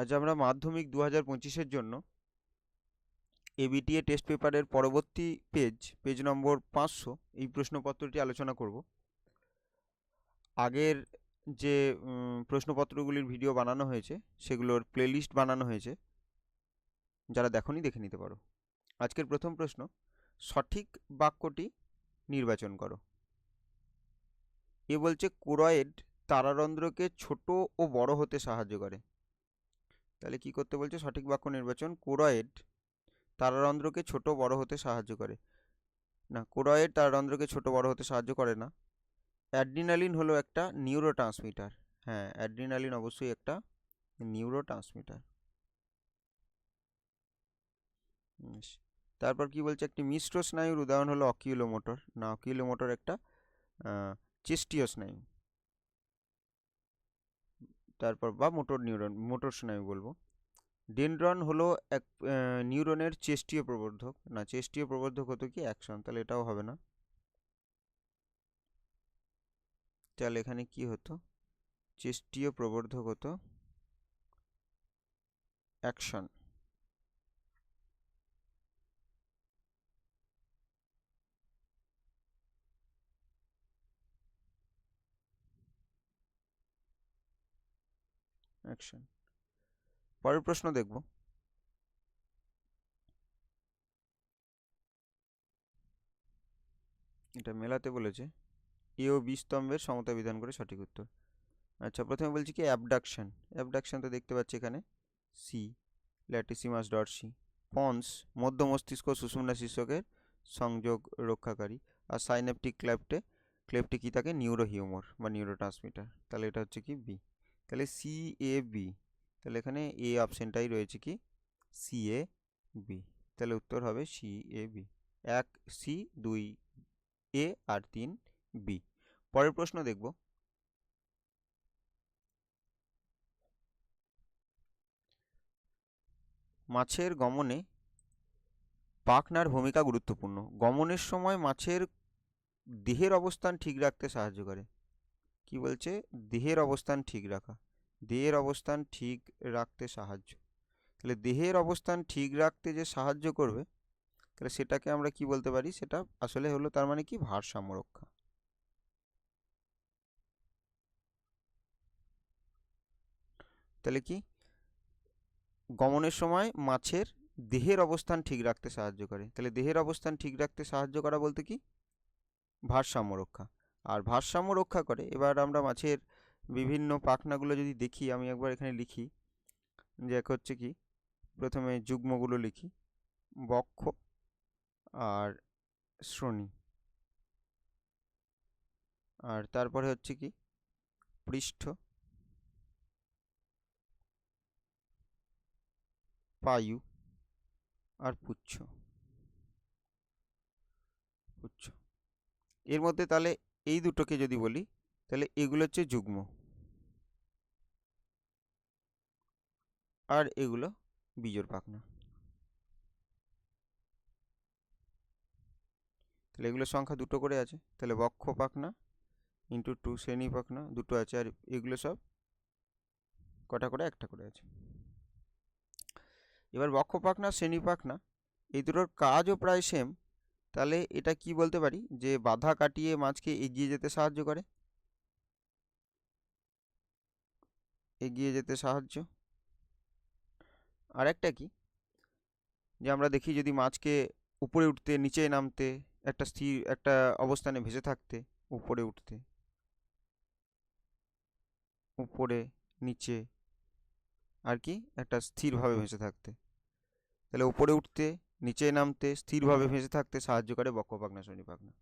আজ আমরা মাধ্যমিক 2025-এর জন্য এবিটিএ টেস্ট পেপারের পরবর্তী পেজ নম্বর 500 এই প্রশ্নপত্রটি আলোচনা করব। আগের যে প্রশ্নপত্রগুলির ভিডিও বানানো হয়েছে সেগুলোর প্লেলিস্ট বানানো হয়েছে, যারা দেখোনি দেখে নিতে পারো। আজকের প্রথম প্রশ্ন, সঠিক বাক্যটি নির্বাচন করো। এ বলছে কোরয়েড তারারন্ধ্রকে ছোট ও বড় হতে সাহায্য করে। তাহলে কি করতে বলছে? সঠিক বাক্য নির্বাচন। কোরয়েড তারারন্ধ্রকে ছোট বড় হতে সাহায্য করে না, কোরয়েড তারারন্ধ্রকে ছোট বড় হতে সাহায্য করে না। অ্যাড্রিনালিন হলো একটা নিউরোট্রান্সমিটার। হ্যাঁ, অ্যাড্রিনালিন অবশ্যই একটা নিউরোট্রান্সমিটার। তারপর কি বলছে? একটি মিশ্র স্নায়ুর উদাহরণ হলো অকিউলোমোটর। না, অকিউলোমোটর একটা চেস্টীয় স্নায়ু। তারপর বা মোটর নিউরন, মোটর স্নায়ু বলবো। ডেনড্রন হলো এক নিউরনের চেস্টীয় প্রবর্ধক। না, চেস্টীয় প্রবর্ধক হতো কি অ্যাকশন, তাহলে এটাও হবে না। তাহলে এখানে কি হতো? চেস্টীয় প্রবর্ধক হতো অ্যাকশন। অ্যাকশন। পরের প্রশ্ন দেখব। এটা মেলাতে বলেছে। এ ও বি স্তম্ভের সমতা বিধান করে সঠিক উত্তর। আচ্ছা, প্রথমে বলছি কি অ্যাবডাকশন। অ্যাবডাকশন তো দেখতে পাচ্ছি এখানে সি, ল্যাটিসিমাস ডরসি। পন্স মধ্য মস্তিষ্ক সুষুম্না শীর্ষকের সংযোগ রক্ষাকারী। আর সাইন্যাপটিক ক্লেপটে কি থাকে? নিউরোহিউমর বা নিউরোট্রান্সমিটার। তাহলে এটা হচ্ছে কি বি। তাহলে সি এ বি। তাহলে এখানে এ অপশনটাই রয়েছে কি সি এ বি। তাহলে উত্তর হবে C A B. 1 C, 2 A R 3 B. পরের প্রশ্ন দেখব। মাছের গমনে পাখনার ভূমিকা গুরুত্বপূর্ণ। গমনের সময় মাছের দেহের অবস্থান ঠিক রাখতে সাহায্য করে। কি বলছে? দেহের অবস্থান ঠিক রাখা। দেহের অবস্থান ঠিক রাখতে সাহায্য। তাহলে দেহের অবস্থান ঠিক রাখতে যে সাহায্য করবে, তাহলে সেটাকে আমরা কি বলতে পারি? সেটা আসলে হলো তার মানে কি ভারসাম্য রক্ষা। তাহলে কি গমনের সময় মাছের দেহের অবস্থান ঠিক রাখতে সাহায্য করে। তাহলে দেহের অবস্থান ঠিক রাখতে সাহায্য করা বলতে কি ভারসাম্য রক্ষা। আর ভারসাম্য রক্ষা করে। এবার আমরা মাছের বিভিন্ন পাখনাগুলো যদি দেখি, আমি একবার এখানে লিখি যে এক হচ্ছে কি, প্রথমে যুগ্মগুলো লিখি, বক্ষ আর শ্রোণী। আর তারপরে হচ্ছে কি পৃষ্ঠ, পায়ু আর পুচ্ছ। পুচ্ছ এর মধ্যে তাহলে এই দুটোকে যদি বলি, তাহলে এগুলো হচ্ছে যুগ্ম আর এগুলো বিজোড় পাখনা। তাহলে এগুলোর সংখ্যা দুটো করে আছে। তাহলে বক্ষ পাখনা ইন্টু 2, শ্রেণী পাখনা দুটো আছে, আর এগুলো সব কটা করে? একটা করে আছে। এবার বক্ষ পাখনা, শ্রেণী পাখনা এই দুটোর কাজও প্রায় সেম। তাহলে এটা কি বলতে পারি? যে বাধা কাটিয়ে মাছকে এগিয়ে যেতে সাহায্য করে। এগিয়ে যেতে সাহায্য। আর একটা কি, যে আমরা দেখি যদি মাছকে উপরে উঠতে, নিচে নামতে, একটা স্থির একটা অবস্থানে ভেসে থাকতে, উপরে উঠতে, উপরে নিচে, আর কি একটা স্থিরভাবে ভেসে থাকতে। তাহলে উপরে উঠতে, নিচে নামতে, স্থিরভাবে ভেসে থাকতে সাহায্য করে বক্ষ পাখনা, শ্রেণী পাখনা।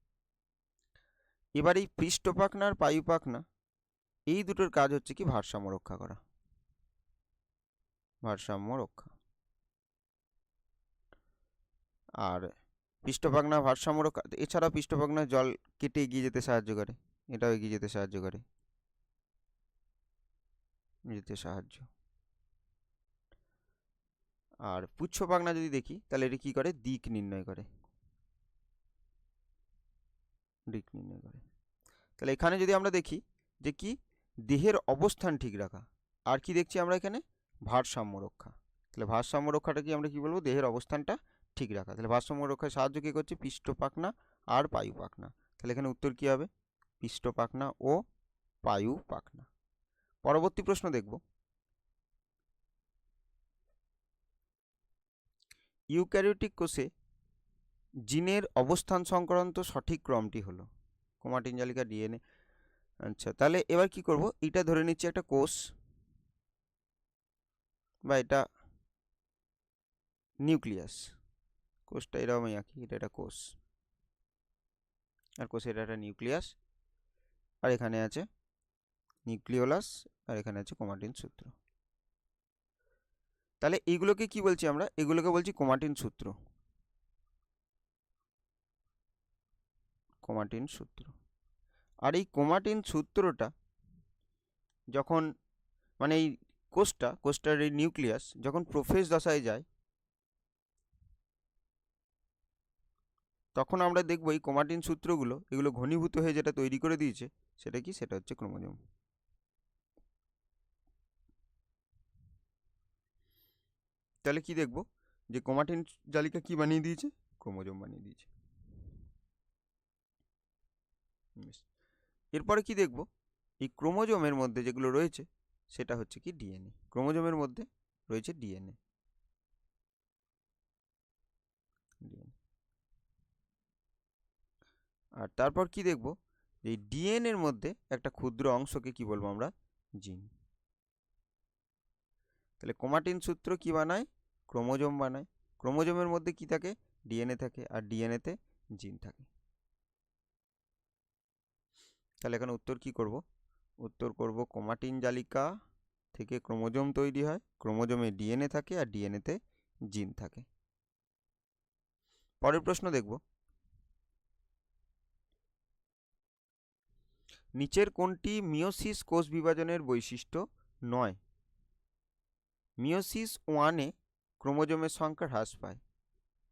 এবার এই পৃষ্ঠ পাখনা আর পায়ু পাখনা এই দুটোর কাজ হচ্ছে কি ভারসাম্য রক্ষা করা। ভারসাম্য রক্ষা। আর পৃষ্ঠপাখনা ভারসাম্য রক্ষা এছাড়া পৃষ্ঠপাখনা জল কেটে এগিয়ে যেতে সাহায্য করে। এটাও এগিয়ে যেতে সাহায্য করে। যেতে সাহায্য। আর পুচ্ছ পাখনা যদি দেখি, তাহলে এটা কি করে? দিক নির্ণয় করে। দিক নির্ণয় করে। তাহলে এখানে যদি আমরা দেখি যে কি দেহের অবস্থান ঠিক রাখা, আর কি দেখছি আমরা এখানে? ভারসাম্য রক্ষা। তাহলে ভারসাম্য রক্ষাটা কি আমরা কি বলবো? দেহের অবস্থানটা ঠিক রাখা। তাহলে ভারসাম্য রক্ষায় সাহায্য কে করছে? পৃষ্ঠ পাখনা আর পায়ু পাখনা। তাহলে এখানে উত্তর কি হবে? পৃষ্ঠ পাখনা ও পায়ু পাখনা। পরবর্তী প্রশ্ন দেখব, ইউক্যারিওটিক কোষে জিনের অবস্থান সংক্রান্ত সঠিক ক্রমটি হলো ক্রোমাটিন জালিকা ডিএনএ। আচ্ছা, তাহলে এবার কি করব? এটা ধরে নিচ্ছি একটা কোষ, বা এটা নিউক্লিয়াস। কোষটা এরকমই আঁকি, এটা একটা কোষ, আর কোষের একটা নিউক্লিয়াস, আর এখানে আছে নিউক্লিওলাস, আর এখানে আছে ক্রোমাটিন সূত্র। তাহলে এইগুলোকে কি বলছি আমরা? এগুলোকে বলছি ক্রোমাটিন সূত্র। ক্রোমাটিন সূত্র। আর এই ক্রোমাটিন সূত্রটা যখন মানে এই কোষটার এই নিউক্লিয়াস যখন প্রোফেজ দশায় যায়, তখন আমরা দেখব এই ক্রোমাটিন সূত্রগুলো এগুলো ঘনীভূত হয়ে যেটা তৈরি করে দিয়েছে সেটা কি? সেটা হচ্ছে ক্রোমোজোম। তাহলে কি দেখব? যে ক্রোমাটিন জালিকা কি বানিয়ে দিয়েছে? ক্রোমোজোম বানিয়ে দিয়েছে। এরপরে কি দেখব? এই ক্রোমোজোমের মধ্যে যেগুলো রয়েছে সেটা হচ্ছে কি? ডিএনএ। ক্রোমোজোমের মধ্যে রয়েছে ডিএনএ। আর তারপর কি দেখব? এই ডিএনএর মধ্যে একটা ক্ষুদ্র অংশকে কি বলবো আমরা? জিন। তাহলে ক্রোমাটিন সূত্র কি বানায়? ক্রোমোজোম বানায়। ক্রোমোজোমের মধ্যে কি থাকে? ডিএনএ থাকে, আর ডিএনএতে জিন থাকে। তাহলে এখানে উত্তর কি করব? উত্তর করব ক্রোমাটিন জালিকা থেকে ক্রোমোজোম তৈরি হয়, ক্রোমোজোমে ডিএনএ থাকে, আর ডিএনএতে জিন থাকে। পরের প্রশ্ন দেখব, নিচের কোনটি মিওসিস কোষ বিভাজনের বৈশিষ্ট্য নয়? মিওসিস ওয়ানে ক্রোমোজোমের সংখ্যা হ্রাস পায়।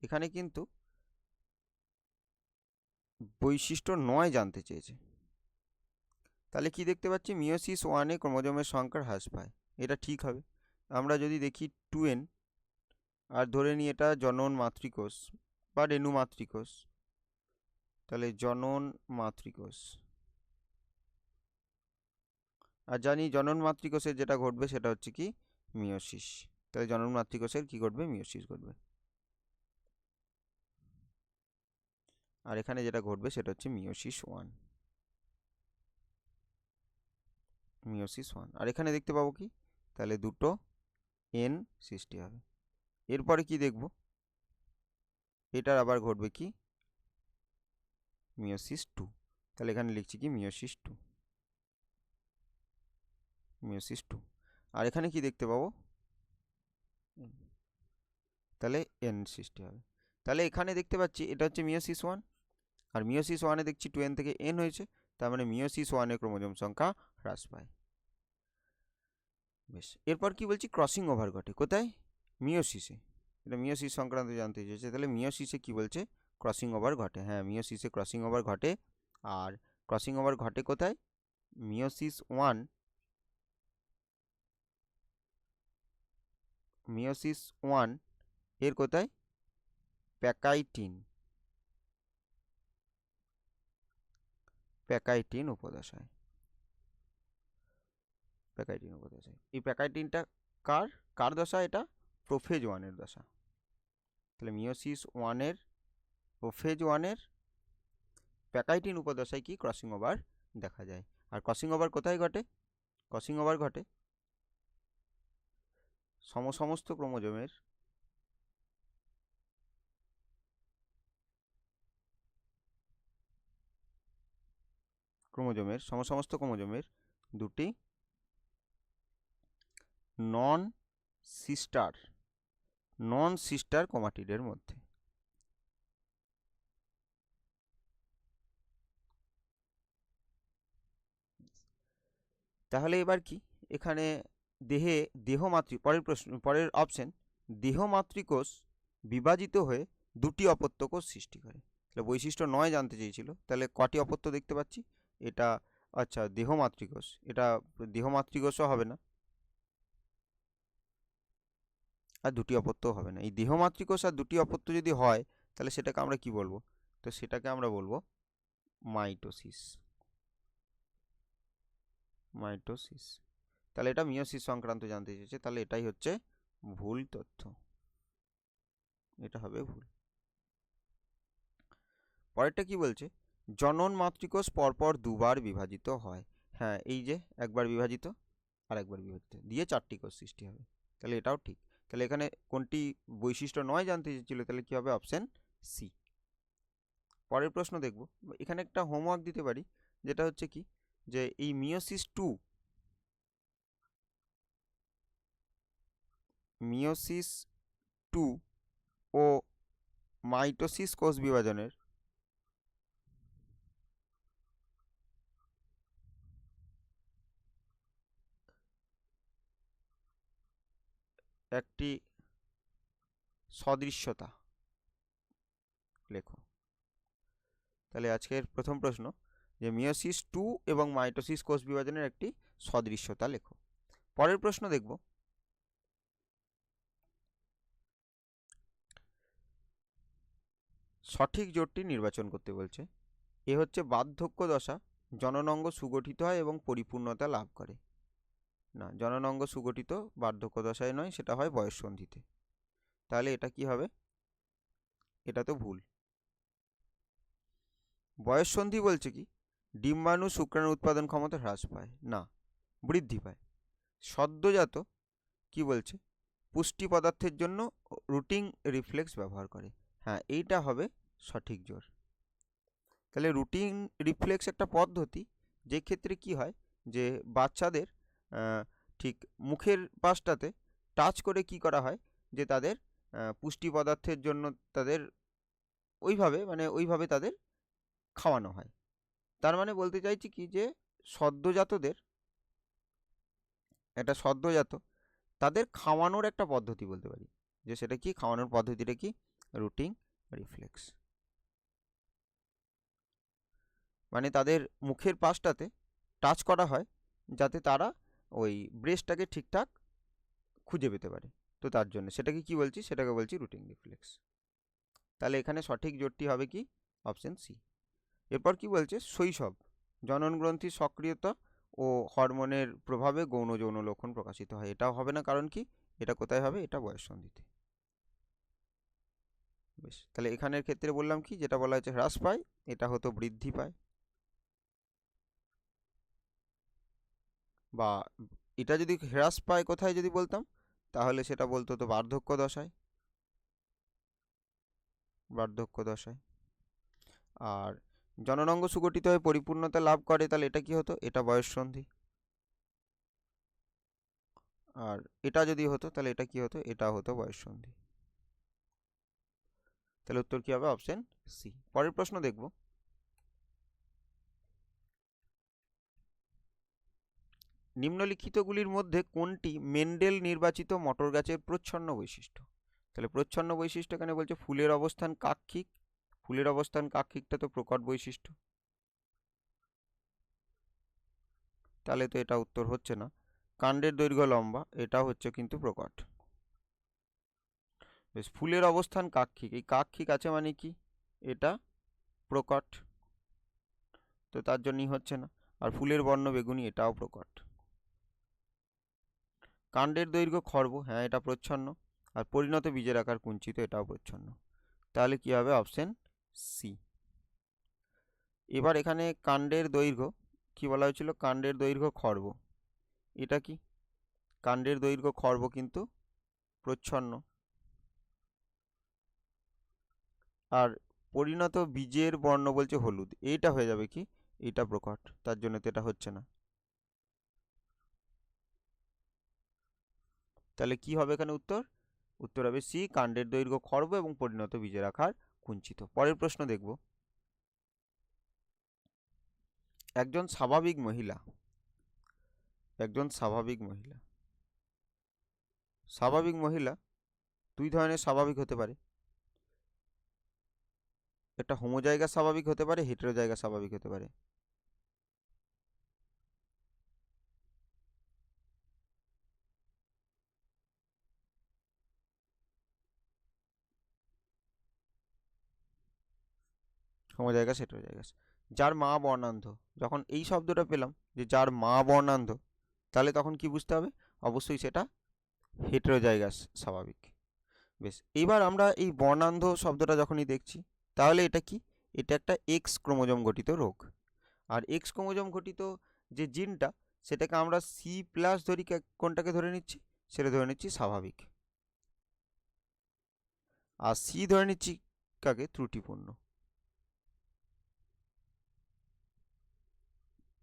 এখানে কিন্তু বৈশিষ্ট্য নয় জানতে চেয়েছে। তাহলে কি দেখতে পাচ্ছি? মিওসিস ওয়ানে ক্রোমোজোমের সংখ্যা হ্রাস পায়, এটা ঠিক হবে। আমরা যদি দেখি 2n, আর ধরে নিই এটা জনন মাতৃকোষ বা রেণু মাতৃকোষ, তাহলে জনন মাতৃকোষ। আর জানি জনন মাতৃকোষের যেটা ঘটবে সেটা হচ্ছে কি? মিওসিস। তাহলে জনন মাতৃকোষের কি ঘটবে? মিওসিস ঘটবে। আর এখানে যেটা ঘটবে সেটা হচ্ছে মিওসিস ওয়ান। Meiosis one. আর এখানে দেখতে পাবো কি? তাহলে দুটো এন সৃষ্টি হবে। এরপরে কি দেখব? এটার আবার ঘটবে কি? Meiosis two. তাহলে এখানে লিখছি কি? Meiosis two. Meiosis two. আর এখানে কি দেখতে পাবো? তাহলে এন সৃষ্টি হবে। তাহলে এখানে দেখতে পাচ্ছি এটা হচ্ছে মিওসিস ওয়ান, আর মিওসিস ওয়ানে দেখছি 2n থেকে n হয়েছে, তার মানে মিওসিস ওয়ানে ক্রোমোজোম সংখ্যা হ্রাস পায়। বেশ, এরপর কি বলছি? ক্রসিং ওভার ঘটে কোথায়? মিওসিসে। এটা মিওসিস সংক্রান্ত জানতে চেয়েছে। তাহলে মিওসিসে কি বলছে? ক্রসিং ওভার ঘটে। হ্যাঁ, মিওসিসে ক্রসিং ওভার ঘটে। আর ক্রসিং ওভার ঘটে কোথায়? Meiosis one. মিওসিস ওয়ান এর কোথায়? প্যাকাইটিন। প্যাকাইটিন উপদশায়। প্যাকাইটিন উপদশায়। এই প্যাকাইটিনটা কার কার দশা? এটা প্রোফেজ ওয়ানের দশা। তাহলে মিওসিস ওয়ানের প্রোফেজ ওয়ানের প্যাকাইটিন উপদশায় কি? ক্রসিং ওভার দেখা যায়। আর ক্রসিং ওভার কোথায় ঘটে? ক্রসিং ওভার ঘটে সমস্ত ক্রোমোজোমের সমস্ত ক্রোমোজোমের দুটি নন সিস্টার ক্রোমাটিডের মধ্যে। তাহলে এবার কি? এখানে পরের অপশন, দেহ মাতৃকোষ বিভাজিত হয়ে দুটি অপত্য কোষ সৃষ্টি করে। তাহলে বৈশিষ্ট্য নয় জানতে চেয়েছিল, তাহলে কটি অপত্য দেখতে পাচ্ছি? এটা আচ্ছা দেহ মাতৃকোষ, এটা দেহ মাতৃকোষও হবে না, আর দুটি অপত্য হবে না। এই দেহমাতৃকোষ আর দুটি অপত্য যদি হয় তাহলে সেটাকে আমরা কি বলবো? তো সেটাকে আমরা বলবো মাইটোসিস। মাইটোসিস। তাহলে এটা মিয়োসিস সংক্রান্ত জানতে চেয়েছে, তাহলে এটাই হচ্ছে ভুল তথ্য, এটা হবে ভুল। পরেরটা কি বলছে? জনন মাতৃকোষ পরপর দুবার বিভাজিত হয়। হ্যাঁ, এই যে একবার বিভাজিত আর একবার বিভাজিত দিয়ে 4টি কোষ সৃষ্টি হবে, তাহলে এটাও ঠিক। তাহলে এখানে কোনটি বৈশিষ্ট্য নয় জানতে চেয়েছিল, তাহলে কি হবে? Option C. পরের প্রশ্ন দেখব। এখানে একটা হোমওয়ার্ক দিতে পারি, যেটা হচ্ছে কি, যে এই মিয়োসিস টু ও মাইটোসিস কোষ বিভাজনের একটি সদৃশ্যতা লেখো। তাহলে আজকের প্রথম প্রশ্ন, যে মিয়োসিস 2 এবং মাইটোসিস কোষ বিভাজনের একটি সদৃশ্যতা লেখো। পরের প্রশ্ন দেখব, সঠিক জোটটি নির্বাচন করতে বলছে। এ হচ্ছে বার্ধক্য দশা, জননাঙ্গ সুগঠিত হয় এবং পরিপূর্ণতা লাভ করে। না, জননাঙ্গ সুগঠিত বার্ধক্য দশায় নয়, সেটা হয় বয়ঃসন্ধিতে। তাহলে এটা কি হবে? এটা তো ভুল। বয়ঃসন্ধি বলছে কি, ডিম্বাণু শুক্রাণু উৎপাদন ক্ষমতা হ্রাস পায় না, বৃদ্ধি পায়। সদ্যজাত কি বলছে? পুষ্টি পদার্থের জন্য রুটিং রিফ্লেক্স ব্যবহার করে। হ্যাঁ, এইটা হবে সঠিক জোর। তাহলে রুটিং রিফ্লেক্স একটা পদ্ধতি, যে ক্ষেত্রে কি হয়, যে বাচ্চাদের ঠিক মুখের পাশটাতে টাচ করে কি করা হয়, যে তাদের পুষ্টি পদার্থের জন্য তাদের ওইভাবে তাদের খাওয়ানো হয়। তার মানে বলতে চাইছি কি, যে সদ্যজাতদের, এটা সদ্যজাত, তাদের খাওয়ানোর একটা পদ্ধতি বলতে পারি, যে সেটা কি, খাওয়ানোর পদ্ধতিটা কি? রুটিং রিফ্লেক্স। মানে তাদের মুখের পাশটাতে টাচ করা হয়, যাতে তারা ওই ব্রেস্টটাকে ঠিকঠাক খুঁজে পেতে পারে। তো তার জন্য সেটাকে কি বলছি? সেটাকে বলছি রুটিং রিফ্লেক্স। তাহলে এখানে সঠিক জোটটি হবে কি? Option C. এরপর কি বলছে? শৈশব, জনন গ্রন্থির সক্রিয়তা ও হরমোনের প্রভাবে গৌণ যৌন লক্ষণ প্রকাশিত হয়। এটাও হবে না, কারণ কি, এটা কোথায় হবে? এটা বয়ঃসন্ধিতে। বেশ, তাহলে এখানের ক্ষেত্রে বললাম কি, যেটা বলা হয়েছে হ্রাস পায়, এটা হতো বৃদ্ধি পায়। বা এটা যদি হ্রাস পায় কোথায় যদি বলতাম, তাহলে সেটা বলতো তো বার্ধক্য দশায়। বার্ধক্য দশায়। আর জননাঙ্গ সুগঠিত হয়ে পরিপূর্ণতা লাভ করে, তাহলে এটা কি হতো? এটা বয়ঃসন্ধি। আর এটা যদি হতো, তাহলে এটা কি হতো? এটা হতো বয়ঃসন্ধি। তাহলে উত্তর কি হবে? Option C. পরের প্রশ্ন দেখব। নিম্নলিখিতগুলির মধ্যে কোনটি মেন্ডেল নির্বাচিত মটর গাছের প্রচ্ছন্ন বৈশিষ্ট্য? তাহলে প্রচ্ছন্ন বৈশিষ্ট্য এখানে বলছে ফুলের অবস্থান কাক্ষিক। ফুলের অবস্থান কাক্ষিকটা তো প্রকট বৈশিষ্ট্য, তাহলে তো এটা উত্তর হচ্ছে না। কাণ্ডের দৈর্ঘ্য লম্বা, এটা হচ্ছে কিন্তু প্রকট। বেশ, ফুলের অবস্থান কাক্ষিক, এই কাক্ষিক আছে মানে কি, এটা প্রকট, তো তার জন্যই হচ্ছে না। আর ফুলের বর্ণ বেগুনি, এটাও প্রকট। কাণ্ডের দৈর্ঘ্য খর্ব, হ্যাঁ এটা প্রচ্ছন্ন। আর পরিণত বীজের আকার কুঞ্চিত, এটাও প্রচ্ছন্ন। তাহলে কি হবে? Option C. এবার এখানে কাণ্ডের দৈর্ঘ্য কি বলা হয়েছিল? কাণ্ডের দৈর্ঘ্য খর্ব, এটা কি? কাণ্ডের দৈর্ঘ্য খর্ব কিন্তু প্রচ্ছন্ন। আর পরিণত বীজের বর্ণ বলছে হলুদ, এইটা হয়ে যাবে কি, এটা প্রকট, তার জন্য তো এটা হচ্ছে না। তাহলে কি হবে এখানে উত্তর? উত্তর হবে সি, কাণ্ডের দৈর্ঘ্য খর্ব এবং পরিণত বীজের আকার কুঞ্চিত। পরের প্রশ্ন দেখব। একজন স্বাভাবিক মহিলা, একজন স্বাভাবিক মহিলা, স্বাভাবিক মহিলা দুই ধরনের স্বাভাবিক হতে পারে। একটা হোমোজাইগাস স্বাভাবিক হতে পারে, হেটেরোজাইগাস স্বাভাবিক হতে পারে। Homozygous heterozygous. যার মা বর্ণান্ধ, যখন এই শব্দটা পেলাম যে যার মা বর্ণান্ধ, তাহলে তখন কি বুঝতে হবে? অবশ্যই সেটা হেটেরোজাইগাস স্বাভাবিক। বেশ, এবার আমরা এই বর্ণান্ধ শব্দটা যখনই দেখছি, তাহলে এটা কি? এটা একটা এক্স ক্রোমোজোম গঠিত রোগ। আর এক্স ক্রোমোজোম ঘটিত যে জিনটা, সেটাকে আমরা সি প্লাস ধরি, কোনটাকে ধরে নিচ্ছি? সেটা ধরে নিচ্ছি স্বাভাবিক। আর সি ধরে নিচ্ছি কাকে? ত্রুটিপূর্ণ।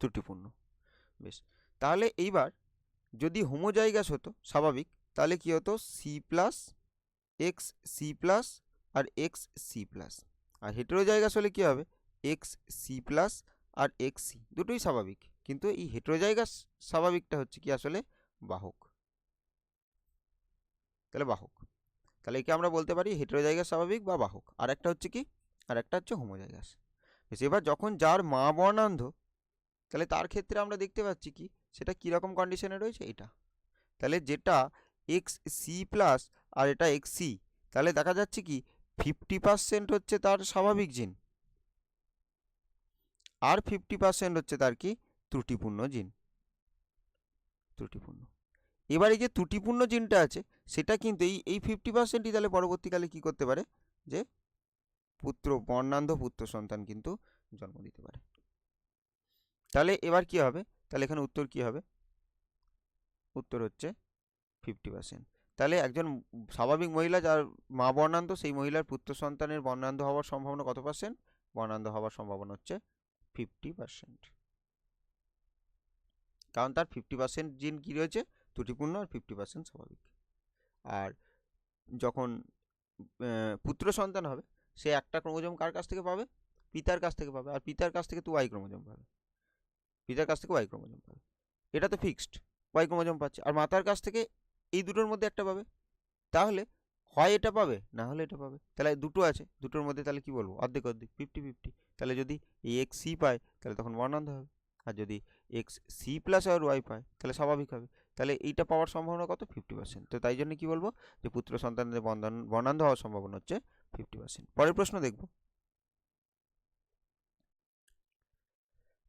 ত্রুটিপূর্ণ। বেশ, তাহলে এইবার যদি হোমোজাইগাস হতো স্বাভাবিক, তাহলে কি হতো? C plus X C plus আর এক্স সি প্লাস। আর হেটেরোজাইগাস হলে কি হবে? এক্স সি প্লাস আর এক্স সি, দুটোই স্বাভাবিক, কিন্তু এই হেটেরোজাইগাস স্বাভাবিকটা হচ্ছে কি আসলে বাহক। তাহলে বাহক, তাহলে একে আমরা বলতে পারি হেটেরোজাইগাস স্বাভাবিক বা বাহক। আর একটা হচ্ছে কি? আর একটা হচ্ছে হোমোজাইগাস। বেশ, এবার যখন যার মা বর্ণান্ধ, তাহলে তার ক্ষেত্রে আমরা দেখতে পাচ্ছি কি সেটা কীরকম কন্ডিশনে রয়েছে এটা। তাহলে যেটা এক্স সি প্লাস আর এটা এক্স সি, তাহলে দেখা যাচ্ছে কি 50% হচ্ছে তার স্বাভাবিক জিন, আর 50% হচ্ছে তার কি ত্রুটিপূর্ণ জিন। ত্রুটিপূর্ণ। এবার এই যে ত্রুটিপূর্ণ জিনটা আছে, সেটা কিন্তু এই 50%ই তাহলে পরবর্তীকালে কি করতে পারে? যে বর্ণান্ধ পুত্র সন্তান কিন্তু জন্ম দিতে পারে। তাহলে এবার কি হবে? তাহলে এখানে উত্তর কি হবে? উত্তর হচ্ছে 50%। তাহলে একজন স্বাভাবিক মহিলা যার মা বর্ণান্ধ, সেই মহিলার পুত্র সন্তানের বর্ণান্ধ হওয়ার সম্ভাবনা কত পার্সেন্ট? বর্ণান্ধ হওয়ার সম্ভাবনা হচ্ছে 50%। কারণ তার 50% জিন কি রয়েছে? ত্রুটিপূর্ণ, আর 50% স্বাভাবিক। আর যখন পুত্র সন্তান হবে, সে একটা ক্রোমোজোম কার কাছ থেকে পাবে? পিতার কাছ থেকে পাবে। আর পিতার কাছ থেকে তো ওয়াই ক্রোমোজোম পাবে। পিতার কাছ থেকে ওয়াই ক্রোমোজোম পাবে, এটা তো ফিক্সড, ওয়াই ক্রোমোজোম পাচ্ছে। আর মাতার কাছ থেকে এই দুটোর মধ্যে একটা পাবে। তাহলে হয় এটা পাবে, না হলে এটা পাবে। তাহলে দুটো আছে, দুটোর মধ্যে তাহলে কি বলবো? অর্ধেক অর্ধেক, 50-50। তাহলে যদি এই এক্স সি পায়, তাহলে তখন বর্ণান্ধ হবে। আর যদি এক্স সি প্লাস আর ওয়াই পায়, তাহলে স্বাভাবিক হবে। তাহলে এইটা পাওয়ার সম্ভাবনা কত? 50%। তো তাই জন্য কি বলবো? যে পুত্র সন্তানদের বর্ণান্ধ হওয়ার সম্ভাবনা হচ্ছে 50%। পরের প্রশ্ন দেখব।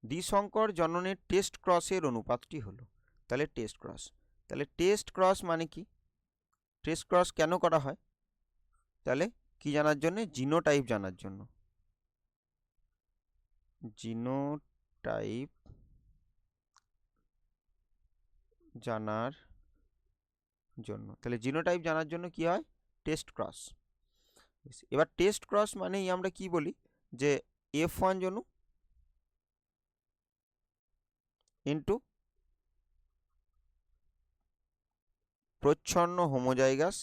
দ্বিসংকর জননের টেস্ট ক্রসের অনুপাতটি হলো। তাহলে টেস্ট ক্রস, তাহলে টেস্ট ক্রস মানে কি? টেস্ট ক্রস কেন করা হয়? তাহলে কি জানার জন্য? জিনোটাইপ জানার জন্য। জিনোটাইপ জানার জন্য। তাহলে জিনোটাইপ জানার জন্য কি হয়? Test cross. এবার টেস্ট ক্রস মানেই আমরা কি বলি? যে F1 জনু ইন্টু প্রচ্ছন্ন হোমোজাইগাস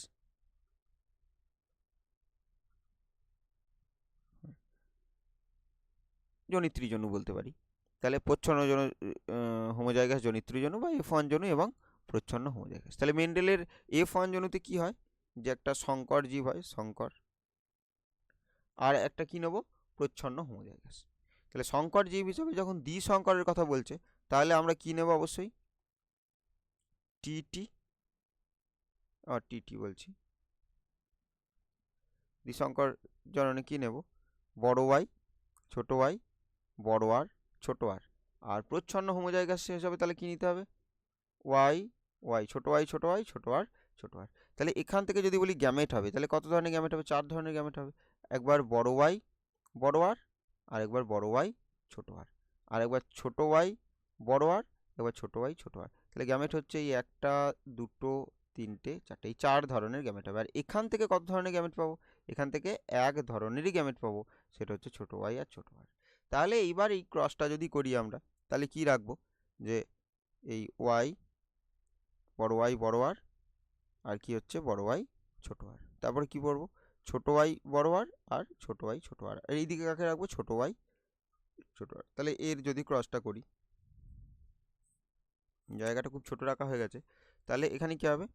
জনিত্রী জনু বলতে পারি। তাহলে প্রচ্ছন্ন জনু হোমোজাইগাস জনিত্রী জনু বা F1 জনু এবং প্রচ্ছন্ন হোমোজাইগাস। তাহলে মেন্ডেলের F1 জনুতে কি হয়? যে একটা সংকর জীব হয়, সংকর, আর একটা কি নেব? প্রচ্ছন্ন হোমোজাইগাস। তাহলে সংকর জীব হিসেবে যখন দ্বিসংকরের কথা বলছে, তাহলে আমরা কি নেব? অবশ্যই টিটি, আর টিটি বলছি। দ্বিসংকর জননে কি নেব? বড় ওয়াই, ছোট ওয়াই, বড় আর, ছোট আর। আর প্রচ্ছন্ন হোমোজাইগাস হিসাবে তাহলে কি নিতে হবে? ওয়াই ওয়াই, ছোট ওয়াই, ছোট ওয়াই, ছোট আর, ছোট আর। তাহলে এখান থেকে যদি বলি গ্যামেট হবে, তাহলে কত ধরনের গ্যামেট হবে? 4 ধরনের গ্যামেট হবে। একবার বড় ওয়াই বড় আর, আর একবার বড় ওয়াই ছোট আর, আর একবার ছোট ওয়াই বড় আর, একবার ছোট ওয়াই ছোট আর। তাহলে গ্যামেট হচ্ছে এই একটা, দুটো, তিনটে, চারটে, এই 4 ধরনের গ্যামেট হবে। আর এখান থেকে কত ধরনের গ্যামেট পাবো? এখান থেকে এক ধরনেরই গ্যামেট পাবো, সেটা হচ্ছে ছোট ওয়াই আর ছোট আর। তাহলে এইবার এই ক্রসটা যদি করি আমরা, তাহলে কি রাখবো? যে এই ওয়াই বড় ওয়াই বড় আর কি হচ্ছে বড় ওয়াই ছোট আর। তারপরে কি করবো? ছোট ওয়াই বড় আর ছোট ওয়াই ছোট আর এইদিকে কাকে রাখবো? ছোট ওয়াই ছোট আর। তাহলে এর যদি ক্রসটা করি, জায়গাটা খুব ছোট রাখা হয়ে গেছে। তাহলে এখানে কি হবে?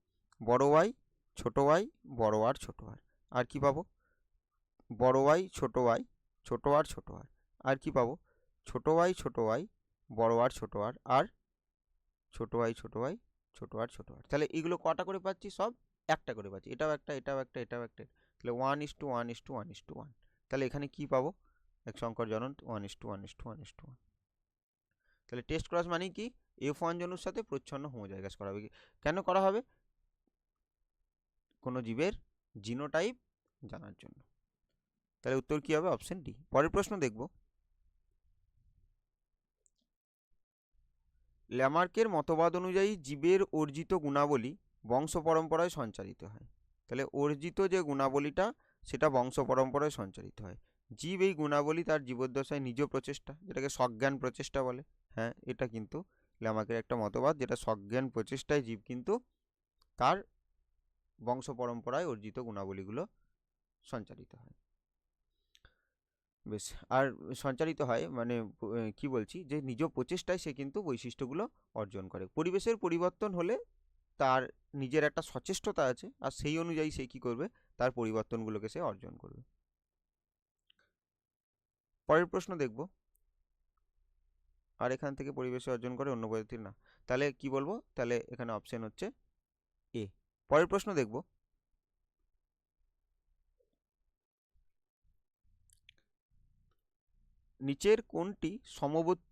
বড় ওয়াই ছোট ওয়াই বড় আর ছোট আর কি পাবো? বড় ওয়াই ছোট আর ছোট আর কি পাবো? ছোট ওয়াই বড় আর ছোট আর ছোট ওয়াই ছোট আর। তাহলে এগুলো কটা করে পাচ্ছি? সব একটা করে পাচ্ছি। এটাও একটা, এটাও একটা, এটাও একটা। তাহলে 1:1:1:1। তাহলে এখানে কি পাবো? এক সংকর জনন 1:1:1:1। তাহলে টেস্ট ক্রস মানে কি, F1 জনুর সাথে প্রচ্ছন্ন হোমোজাইগাস করা হবে। কেন করা হবে? কোনো জীবের জিনোটাইপ জানার জন্য। তাহলে উত্তর কি হবে? Option D. পরের প্রশ্ন দেখব, ল্যামার্কের মতবাদ অনুযায়ী জীবের অর্জিত গুণাবলী বংশ পরম্পরায় সঞ্চারিত হয়। তাহলে অর্জিত যে গুণাবলীটা সেটা বংশ পরম্পরায় সঞ্চারিত হয়। জীব এই গুণাবলী তার জীবদ্দশায় নিজ প্রচেষ্টা, যেটাকে সজ্ঞান প্রচেষ্টা বলে, হ্যাঁ এটা কিন্তু ল্যামার্কের একটা মতবাদ, যেটা সজ্ঞান প্রচেষ্টায় জীব কিন্তু তার বংশ পরম্পরায় অর্জিত গুণাবলীগুলো সঞ্চারিত হয়। বেশ, আর সঞ্চারিত হয় মানে কি বলছি, যে নিজ প্রচেষ্টায় সে কিন্তু বৈশিষ্ট্যগুলো অর্জন করে। পরিবেশের পরিবর্তন হলে তার নিজের একটা সচেষ্টতা আছে, আর সেই অনুযায়ী সে কি করবে, তার পরিবর্তনগুলোকে সে অর্জন করবে। পরের প্রশ্ন দেখব, আর এখান থেকে পরিবেশে অর্জন করে অন্য পদ্ধতির না, তাহলে কি বলবো, তাহলে এখানে অপশন হচ্ছে এ। পরের প্রশ্ন দেখব, নিচের কোনটি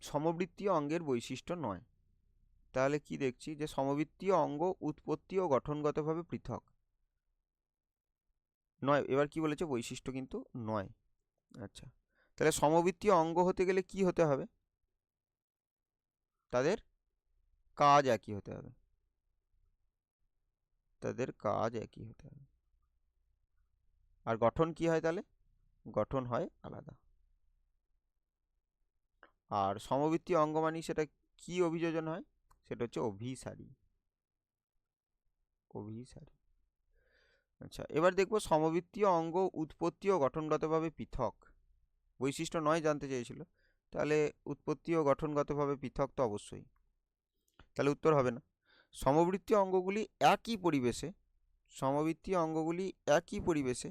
সমবৃত্তীয় অঙ্গের বৈশিষ্ট্য নয়? তাহলে কি দেখছি, যে সমবৃত্তীয় অঙ্গ উৎপত্তি ও গঠনগতভাবে পৃথক নয়। এবার কি বলেছে, বৈশিষ্ট্য কিন্তু নয়। আচ্ছা, তাহলে সমবৃত্তীয় অঙ্গ হতে গেলে কি হতে হবে? তাদের কাজ একই হতে হবে, তাদের কাজ একই হতে হবে। আর গঠন কি হয় তাহলে? গঠন হয় আলাদা। আর সমবৃত্তীয় অঙ্গ মানে সেটা কি অভিযোজন হয়? সেটা হচ্ছে অভিসারী, অভিসারী। আচ্ছা, এবার দেখবো সমবৃত্তীয় অঙ্গ উৎপত্তি ও গঠনগতভাবে পৃথক, বৈশিষ্ট্য নয় জানতে চেয়েছিল, তাহলে উৎপত্তি ও গঠনগতভাবে পৃথক তো অবশ্যই, তাহলে উত্তর হবে না। সমবৃত্তীয় অঙ্গগুলি একই পরিবেশে, সমবৃত্তীয় অঙ্গগুলি একই পরিবেশে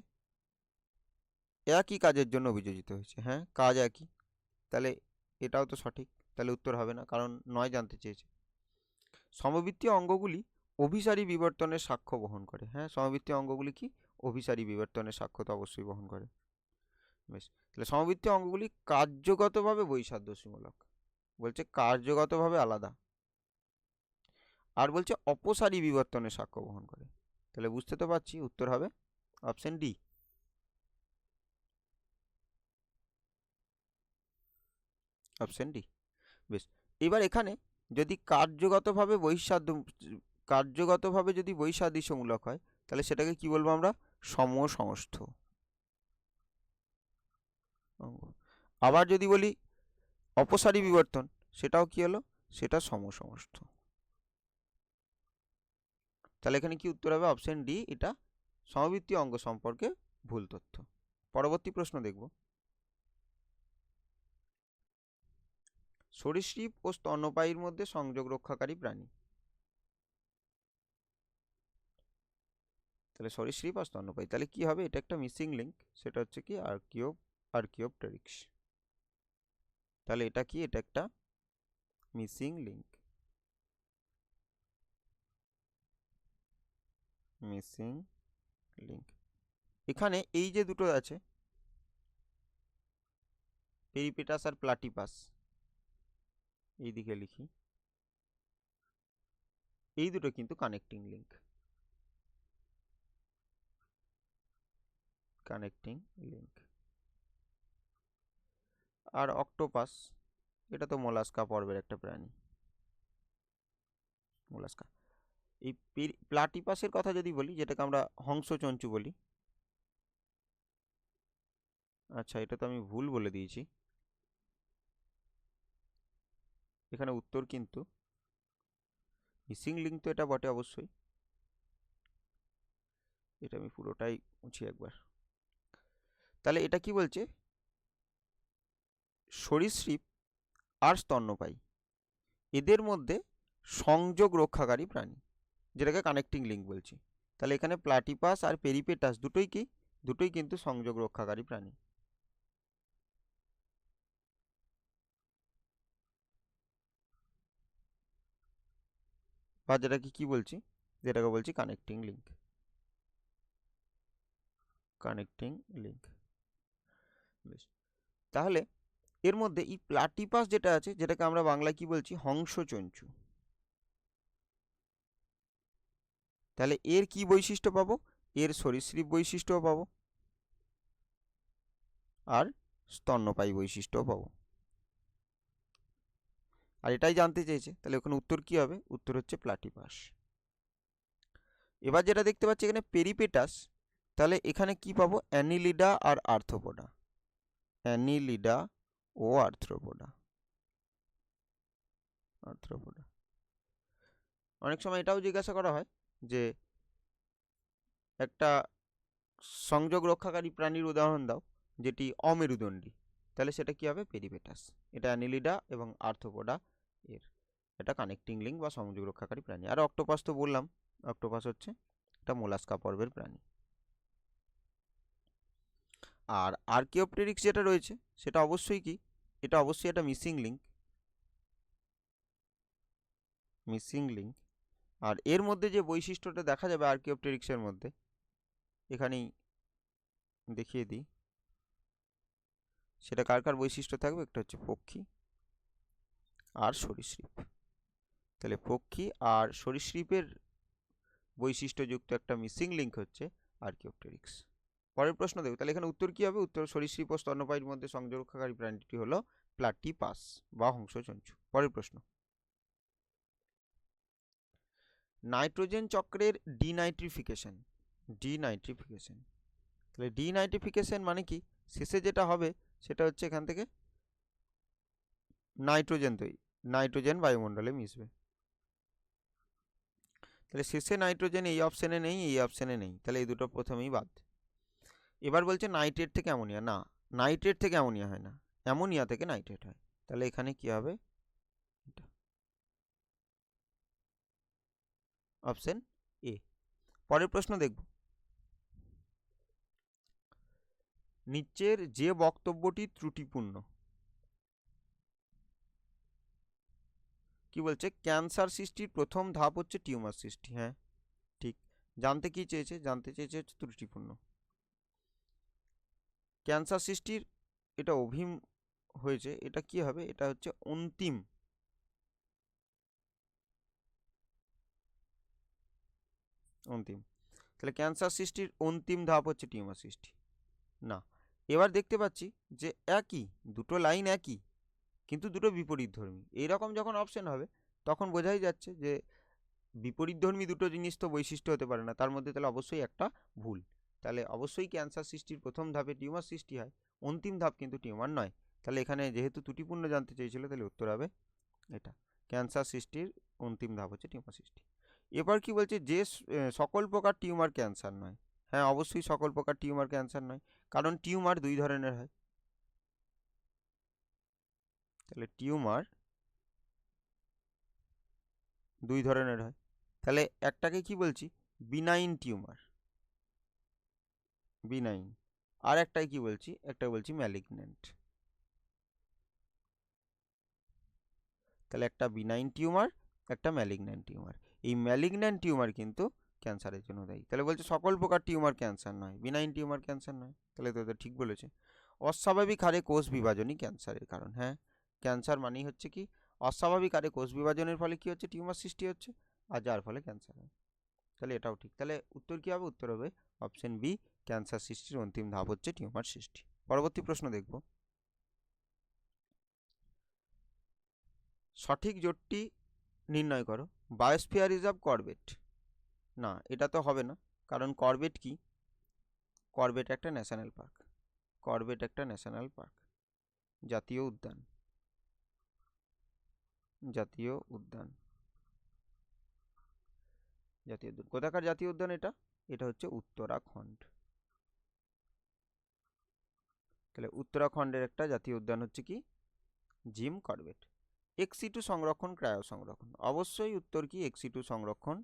একই কাজের জন্য অভিযোজিত হয়েছে, হ্যাঁ কাজ একই, তাহলে এটাও তো সঠিক, তাহলে উত্তর হবে না, কারণ নয় জানতে চেয়েছে। সমবৃত্তীয় অঙ্গগুলি অভিসারী বিবর্তনের সাক্ষ্য বহন করে, হ্যাঁ সমবৃত্তীয় অঙ্গগুলি কি অভিসারী বিবর্তনের সাক্ষ্য তো অবশ্যই বহন করে। বেশ, তাহলে সমবৃত্তীয় অঙ্গগুলি কার্যগতভাবে বৈসাদৃশ্যমূলক, বলছে কার্যগতভাবে আলাদা, আর বলছে অপসারী বিবর্তনের সাক্ষ্য বহন করে। তাহলে বুঝতে তো পারছি, উত্তর হবে অপশন ডি। Option D. বেশ, এবার এখানে যদি কার্যগতভাবে যদি বৈসাদৃশ্যমূলক হয়, তাহলে সেটাকে কি বলবো আমরা? সমসমস্থ অঙ্গ। আবার যদি বলি অপসারী বিবর্তন, সেটাও কি হলো? সেটা সমসমস্থ। তাহলে এখানে কি উত্তর হবে? অপশন ডি, এটা সমবৃত্তীয় অঙ্গ সম্পর্কে ভুল তথ্য। পরবর্তী প্রশ্ন দেখব, সরীসৃপ ও স্তন্যপায়ীর মধ্যে সংযোগ রক্ষাকারী প্রাণী। তাহলে সরীসৃপ আর স্তন্যপায়ী, তাহলে কি হবে? এটা একটা মিসিং লিঙ্ক, সেটা হচ্ছে কি আর্কিওপটেরিক্স। তাহলে এটা কি? এটা একটা মিসিং লিঙ্ক, মিসিং লিঙ্ক। এখানে এই যে দুটো আছে, পেরিপেটাস আর প্লাটিপাস, এই দিকে লিখি, এই দুটো কিন্তু কানেক্টিং লিঙ্ক, কানেক্টিং লিঙ্ক। আর অক্টোপাস, এটা তো মোলাস্কা পর্বের একটা প্রাণী, মোলাস্কা। এই প্লাটিপাসের কথা যদি বলি, যেটাকে আমরা হংসচঞ্চু বলি, আচ্ছা এটা তো আমি ভুল বলে দিয়েছি, এখানে উত্তর কিন্তু মিসিং লিঙ্ক তো এটা বটে অবশ্যই, এটা আমি পুরোটাই মুছি একবার। তাহলে এটা কি বলছে? সরীসৃপ আর স্তন্যপায়ী এদের মধ্যে সংযোগ রক্ষাকারী প্রাণী, যেটাকে কানেক্টিং লিঙ্ক বলছি। তাহলে এখানে প্লাটিপাস আর পেরিপেটাস দুটোই কিন্তু সংযোগ রক্ষাকারী প্রাণী। বা যেটাকে কি বলছি, যেটাকে বলছি কানেক্টিং লিঙ্ক, কানেক্টিং লিঙ্ক। বেশ, তাহলে এর মধ্যে এই প্লাটিপাস যেটা আছে, যেটাকে আমরা বাংলায় কি বলছি, হংসচঞ্চু, তাহলে এর কি বৈশিষ্ট্য পাবো, এর সরীসৃপ বৈশিষ্ট্যও পাবো আর স্তন্যপায়ী বৈশিষ্ট্যও পাবো। আর এটাই জানতে চেয়েছে, তাহলে ওখানে উত্তর কি হবে, উত্তর হচ্ছে প্লাটিপাস। এবার যেটা দেখতে পাচ্ছি এখানে পেরিপেটাস, তাহলে এখানে কি পাবো, অ্যানিলিডা আর আর্থ্রোপোডা, অ্যানিলিডা ও আর্থ্রোপোডা, আর্থ্রোপোডা। অনেক সময় এটাও জিজ্ঞাসা করা হয় যে একটা সংযোগ রক্ষাকারী প্রাণীর উদাহরণ দাও যেটি অমেরুদণ্ডী, তাহলে সেটা কি হবে, পেরিপেটাস। এটা অ্যানিলিডা এবং আর্থ্রোপোডা এর এটা কানেক্টিং লিঙ্ক বা সংযোগ রক্ষাকারী প্রাণী। আর অক্টোপাস তো বললাম, অক্টোপাস হচ্ছে একটা মোলাস্কা পর্বের প্রাণী। আর আর্কিওপটেরিক্স যেটা রয়েছে সেটা অবশ্যই কি, এটা অবশ্যই একটা মিসিং লিঙ্ক, মিসিং লিঙ্ক। আর এর মধ্যে যে বৈশিষ্ট্যটা দেখা যাবে আর্কিওপটেরিক্সের মধ্যে, এখানেই দেখিয়ে দিই, সেটা কার কার বৈশিষ্ট্য থাকবে, একটা হচ্ছে পক্ষী আর সরীসৃপ। তাহলে পক্ষী আর সরীসৃপের বৈশিষ্ট্যযুক্ত একটা মিসিং লিঙ্ক হচ্ছে আর্কিওপটেরিক্স। পরের প্রশ্ন দেখব, তাহলে এখানে উত্তর কি হবে, উত্তর সরীসৃপ ও স্তন্যপায়ীর মধ্যে সংযোগ রক্ষাকারী প্রাণীটি হলো প্লাটিপাস বা হংসচঞ্চু। পরের প্রশ্ন, নাইট্রোজেন চক্রের ডিনাইট্রিফিকেশন, ডিনাইট্রিফিকেশন, তাহলে ডিনাইট্রিফিকেশন মানে কি, শেষে যেটা হবে সেটা হচ্ছে এখান থেকে নাইট্রোজেন তৈরি, নাইট্রোজেন বায়ুমণ্ডলে মিশবে। তাহলে শেষে নাইট্রোজেন এই অপশানে নেই, এই অপশানে নেই, তাহলে এই দুটো প্রথমেই বাদ। এবার বলছে নাইট্রেট থেকে অ্যামোনিয়া, না নাইট্রেট থেকে অ্যামোনিয়া হয় না, অ্যামোনিয়া থেকে নাইট্রেট হয়, তাহলে এখানে কি হবে, অপশন এ। পরের প্রশ্ন দেখব, নিচের যে বক্তব্যটি ত্রুটিপূর্ণ, কি বলছে, ক্যান্সার সৃষ্টির প্রথম ধাপ হচ্ছে টিউমার সৃষ্টি, হ্যাঁ ঠিক। জানতে কি চেয়েছে, জানতে চেয়েছে হচ্ছে ত্রুটিপূর্ণ। ক্যান্সার সৃষ্টির এটা অভিম হয়েছে, এটা কি হবে, এটা হচ্ছে অন্তিম, অন্তিম। তাহলে ক্যান্সার সৃষ্টির অন্তিম ধাপ হচ্ছে টিউমার সৃষ্টি, না। এবার দেখতে পাচ্ছি যে একই দুটো লাইন একই, কিন্তু দুটো বিপরীতধর্মী, এইরকম যখন অপশন হবে তখন বোঝাই যাচ্ছে যে বিপরীতধর্মী দুটো জিনিস তো বৈশিষ্ট্য হতে পারে না, তার মধ্যে তাহলে অবশ্যই একটা ভুল। তাহলে অবশ্যই ক্যান্সার সৃষ্টির প্রথম ধাপে টিউমার সৃষ্টি হয়, অন্তিম ধাপ কিন্তু টিউমার নয়। তাহলে এখানে যেহেতু ত্রুটিপূর্ণ জানতে চেয়েছিল, তাহলে উত্তর হবে এটা, ক্যান্সার সৃষ্টির অন্তিম ধাপ হচ্ছে টিউমার সৃষ্টি। এবার কি বলছে, যে সকল প্রকার টিউমার ক্যান্সার নয়, হ্যাঁ অবশ্যই সকল প্রকার টিউমার ক্যান্সার নয়, কারণ টিউমার দুই ধরনের হয়। তাহলে টিউমার দুই ধরনের হয়, তাহলে একটাকে কি বলছি, বিনাইন টিউমার, বিনাইন, আর একটাই কি বলছি, একটা বলছি ম্যালিগন্যান্ট। তাহলে একটা বিনাইন টিউমার, একটা ম্যালিগন্যান্ট টিউমার। এই ম্যালিগন্যান্ট টিউমার কিন্তু ক্যান্সারের জন্য দায়ী। তাহলে বলছে সকল প্রকার টিউমার ক্যান্সার নয়, বিনাইন টিউমার ক্যান্সার নয়, তাহলে তো ঠিক বলেছে। অস্বাভাবিক হারে কোষ বিভাজনই ক্যান্সারের কারণ, হ্যাঁ ক্যান্সার মানেই হচ্ছে কি, অস্বাভাবিক হারে কোষ বিভাজনের ফলে কি হচ্ছে, টিউমার সৃষ্টি হচ্ছে, আর যার ফলে ক্যান্সার হয়। তাহলে এটাও ঠিক, তাহলে উত্তর কি হবে, উত্তর হবে অপশন বি, ক্যান্সার সৃষ্টির অন্তিম ধাপ হচ্ছে টিউমার সৃষ্টি। পরবর্তী প্রশ্ন দেখব, সঠিক জোটটি নির্ণয় করো, বায়োস্ফিয়ার রিজার্ভ করবেট, না এটা তো হবে না, কারণ করবেট কি, করবেট একটা ন্যাশনাল পার্ক, করবেট একটা ন্যাশনাল পার্ক, জাতীয় উদ্যান, জাতীয় উদ্যান, জাতীয় উদ্যান, কোথাকার জাতীয় উদ্যান এটা, এটা হচ্ছে উত্তরাখণ্ড। তাহলে উত্তরাখণ্ডের একটা জাতীয় উদ্যান হচ্ছে কি, জিম করবেট। এক্সি2 সংরক্ষণ, ক্রায়ো সংরক্ষণ, অবশ্যই উত্তর কি, এক্সি2 সংরক্ষণ,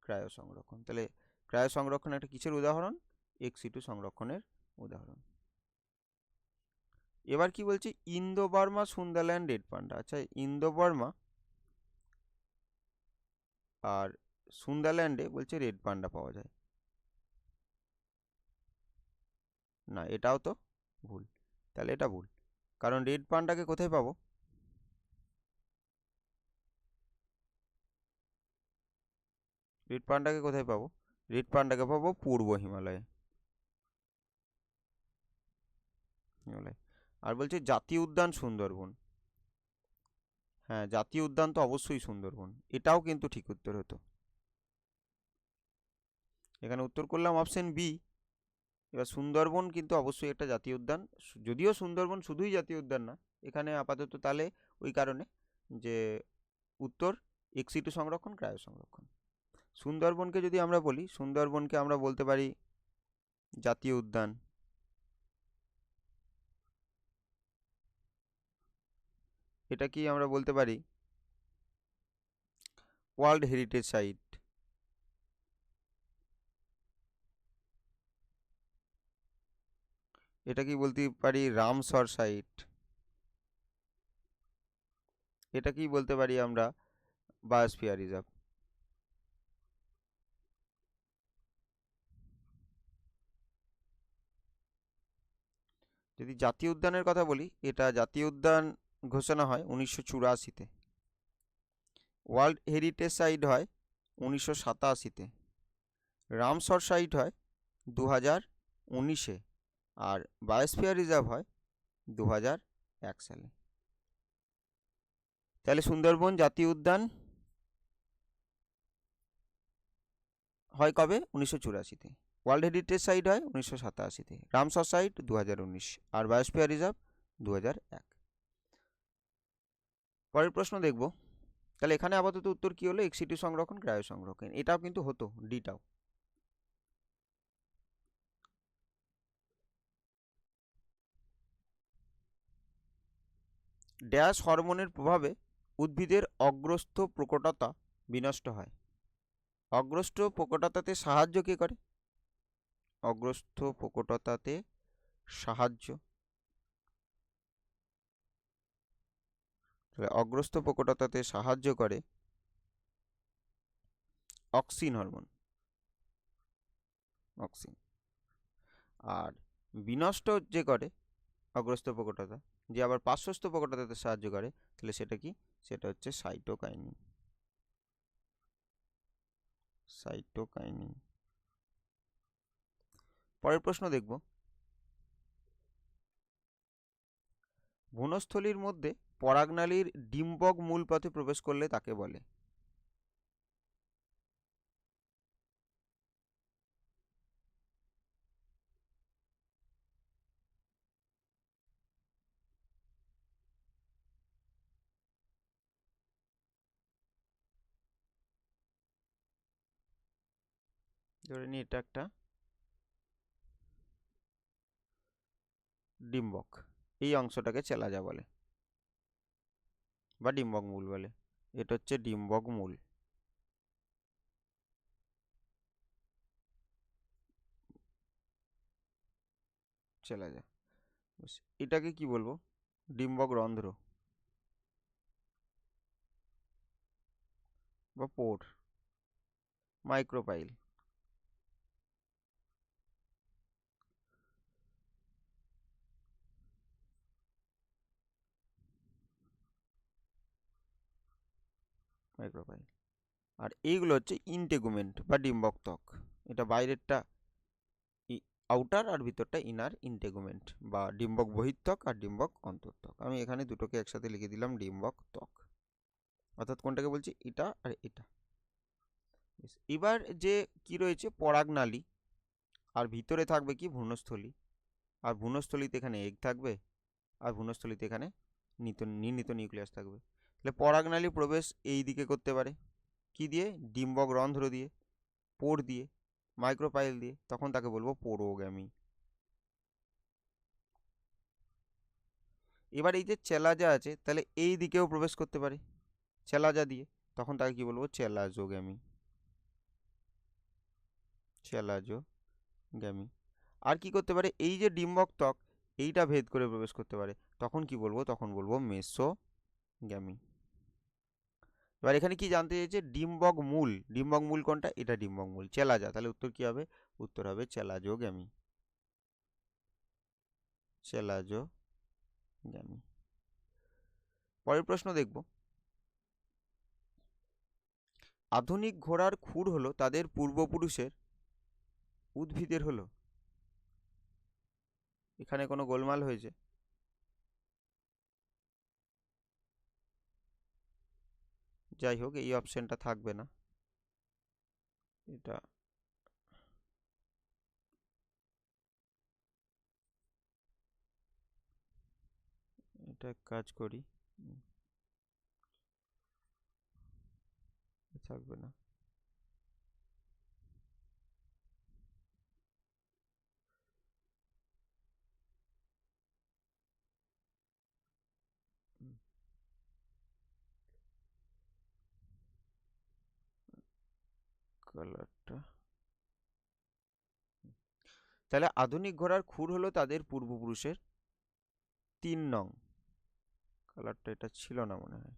ক্রায়ো সংরক্ষণ। তাহলে ক্রায়ো সংরক্ষণ একটা কিসের উদাহরণ, এক্সি2 সংরক্ষণের উদাহরণ। এবার কি বলছে, ইন্দো বার্মা সুন্দরল্যান্ড রেড পান্ডা, আচ্ছা ইন্দো বার্মা আর সুন্দরল্যান্ডে বলছে রেড পান্ডা পাওয়া যায়, না এটাও তো ভুল, তাহলে এটা ভুল। কারণ রেড পান্ডাকে কোথায় পাবো? রেড পান্ডাকে কোথায় পাবো? রেড পান্ডাকে পাবো পূর্ব হিমালয়ে। হিমালয়। আর বলছে জাতীয় উদ্যান সুন্দরবন। হ্যাঁ, জাতীয় উদ্যান তো অবশ্যই সুন্দরবন, এটাও কিন্তু ঠিক উত্তর হতো। এখানে উত্তর করলাম অপশন বি। এবার সুন্দরবন কিন্তু অবশ্যই একটা জাতীয় উদ্যান, যদিও সুন্দরবন শুধুই জাতীয় উদ্যান না, এখানে আপাতত তাহলে ওই কারণে যে উত্তর এক্সিটু সংরক্ষণ, ক্রায়ো সংরক্ষণ। সুন্দরবনকে যদি আমরা বলি, সুন্দরবনকে আমরা বলতে পারি জাতীয় উদ্যান। এটা কি আমরা বলতে পারি ওয়ার্ল্ড হেরিটেজ সাইট। এটা কি বলতে পারি রামসর সাইট। এটা কি বলতে পারি আমরা বায়োস্ফিয়ার রিজার্ভ। যদি জাতীয় উদ্যানের কথা বলি, এটা জাতীয় উদ্যান ঘোষণা হয় 1984-তে। ওয়ার্ল্ড হেরিটেজ সাইট হয় 1987-তে। রামসর সাইট হয় 2019-এ। আর বায়োস্ফিয়ার রিজার্ভ হয় 2001 সালে। তাহলে সুন্দরবন জাতীয় উদ্যান হয় কবে? 1984-তে। ওয়ার্ল্ড হেরিটেজ সাইট হয় 1987-তে। Ramsar site 2019। আর বায়োস্ফিয়ার রিজার্ভ 2001। পরের প্রশ্ন দেখব। তাহলে এখানে আপাতত উত্তর কি হলো? এক্সিটু সংরক্ষণ, ক্রায়ো সংরক্ষণ। এটাও কিন্তু হতো, ডিটাও। ড্যাশ হরমোনের প্রভাবে উদ্ভিদের অগ্রস্থ প্রকটতা বিনষ্ট হয়। অগ্রস্থ প্রকটতাতে সাহায্য কে করে? অগ্রস্থ প্রকটতাতে সাহায্য, অগ্রস্থ প্রকটতাতে সাহায্য করে অক্সিন হরমোন, অক্সিন। আর বিনষ্ট যে করে অগ্রস্থ প্রকটতা, যে আবার পার্শ্বস্থ প্রকটতাতে সাহায্য করে, তাহলে সেটা কি? সেটা হচ্ছে সাইটোকাইনিন। সাইটোকাইনিন। পরের প্রশ্ন দেখব। ভ্রূণস্থলীর মধ্যে পরাগনালীর ডিম্বক মূল পথে প্রবেশ করলে তাকে বলে? ধরে নি এটা একটা ডিম্বক, এই অংশটাকে চেলাজা বলে বা ডিম্বক মূল বলে। এটা হচ্ছে ডিম্বক মূল। চেলাজা। এটাকে কি বলবো? ডিম্বক রন্ধ্র বা পোর, মাইক্রোপাইল। মাইক্রোপাইল। আর এইগুলো হচ্ছে ইন্টেগুমেন্ট বা ডিম্বক ত্বক। এটা বাইরেরটা আউটার আর ভিতরটা ইনার ইন্টেগুমেন্ট বা ডিম্বক বহিঃত্বক আর ডিম্বক অন্তর্ত্বক। আমি এখানে দুটোকে একসাথে লিখে দিলাম ডিম্বক ত্বক। অর্থাৎ কোনটাকে বলছি? এটা আর এটা। এবার যে কি রয়েছে পরাগনালী, আর ভিতরে থাকবে কি ভ্রূণস্থলী, আর ভ্রূণস্থলীতে এখানে এগ থাকবে, আর ভ্রূণস্থলীতে এখানে নির্ণীত নিউক্লিয়াস থাকবে। তাহলে পরাগনালী প্রবেশ এই দিকে করতে পারে কি দিয়ে? ডিম্বক রন্ধ্র দিয়ে, পোর দিয়ে, মাইক্রোপাইল দিয়ে। তখন তাকে বলবো পোরোগ্যামি। এবার এই যে চেলাজা আছে, তাহলে এই দিকেও প্রবেশ করতে পারে চেলাজা দিয়ে, তখন তাকে কি বলবো? চেলাজোগ্যামি। চেলাজোগ্যামি। আর কি করতে পারে? এই যে ডিম্বক ত্বক, এইটা ভেদ করে প্রবেশ করতে পারে, তখন কি বলবো? তখন বলবো মেসোগ্যামি। এবার এখানে কি জানতে চাইছে? ডিম্বক মূল। ডিম্বক মূল কোনটা? এটা ডিম্বক মূল। চেলাজা, তাহলে উত্তর কি হবে? উত্তর হবে চেলাজোগ্যামি। চেলাজোগ্যামি। গ্যামি। পরের প্রশ্ন দেখব, আধুনিক ঘোড়ার খুর হলো তাদের পূর্বপুরুষের উদ্ভিদের হলো। এখানে কোনো গোলমাল হয়েছে? যাই হোক, এই অপশনটা থাকবে না, এটা এটা কাজ করি, থাকবে না। কালারটা, তাহলে আধুনিক ঘোড়ার খুর হলো তাদের পূর্বপুরুষের 3 নং। কালারটা এটা ছিল না মনে হয়।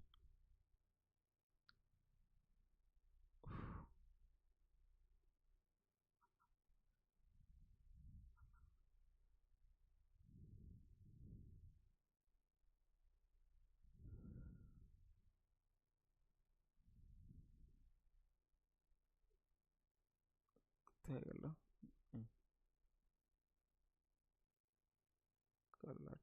হয়ে গেল কালার,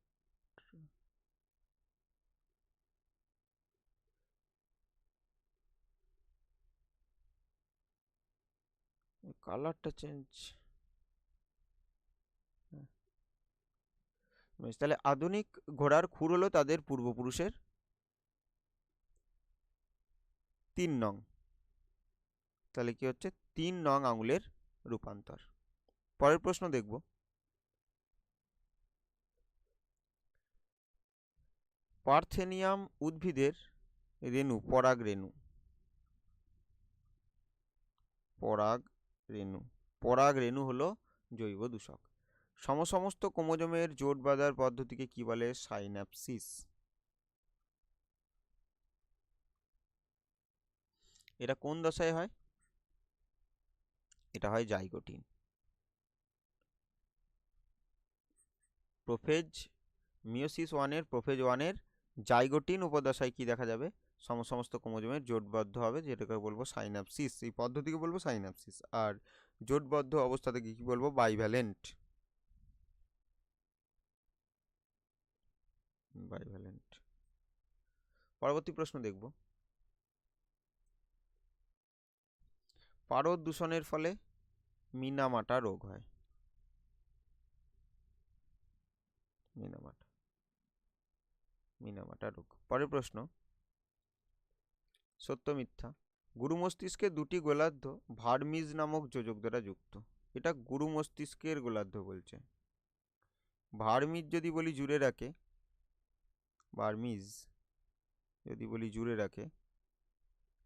কালারটা চেঞ্জ। তাহলে আধুনিক ঘোড়ার খুর হলো তাদের পূর্বপুরুষের 3 নং। তাহলে কি হচ্ছে, 3 নং আঙুলের রূপান্তর। পরের প্রশ্ন দেখব, পার্থেনিয়াম উদ্ভিদের রেণু, পরাগ রেণু, পরাগ রেণু, পরাগ রেণু হলো জৈব দূষক। সমস্ত ক্রোমোজোমের জোট বাঁধার পদ্ধতিকে কি বলে? সাইন্যাপসিস। এটা কোন দশায় হয়? এটা হয় জাইগোটিন। প্রোফেজ, মিওসিস 1 এর প্রোফেজ 1 এর জাইগোটিন উপদশায় কি দেখা যাবে? সমস্ত ক্রোমোজোমের জোটবদ্ধ হবে, যেটাকে বলবো সাইন্যাপসিস। এই পদ্ধতিকে বলবো সাইন্যাপসিস। আর জোটবদ্ধ অবস্থা থেকে কি বলবো? বাইভ্যালেন্ট। বাইভ্যালেন্ট। পরবর্তী প্রশ্ন দেখব, পারদ দূষণের ফলে মিনামাটা রোগ হয়। মিনামাটা রোগ। পরের প্রশ্ন, সত্য মিথ্যা, গুরু মস্তিষ্কে 2টি গোলার্ধ ভার্মিজ নামক যোজক দ্বারা যুক্ত। এটা গুরু মস্তিষ্কের গোলার্ধ বলছে। ভার্মিজ যদি বলি জুড়ে রাখে, ভার্মিজ যদি বলি জুড়ে রাখে,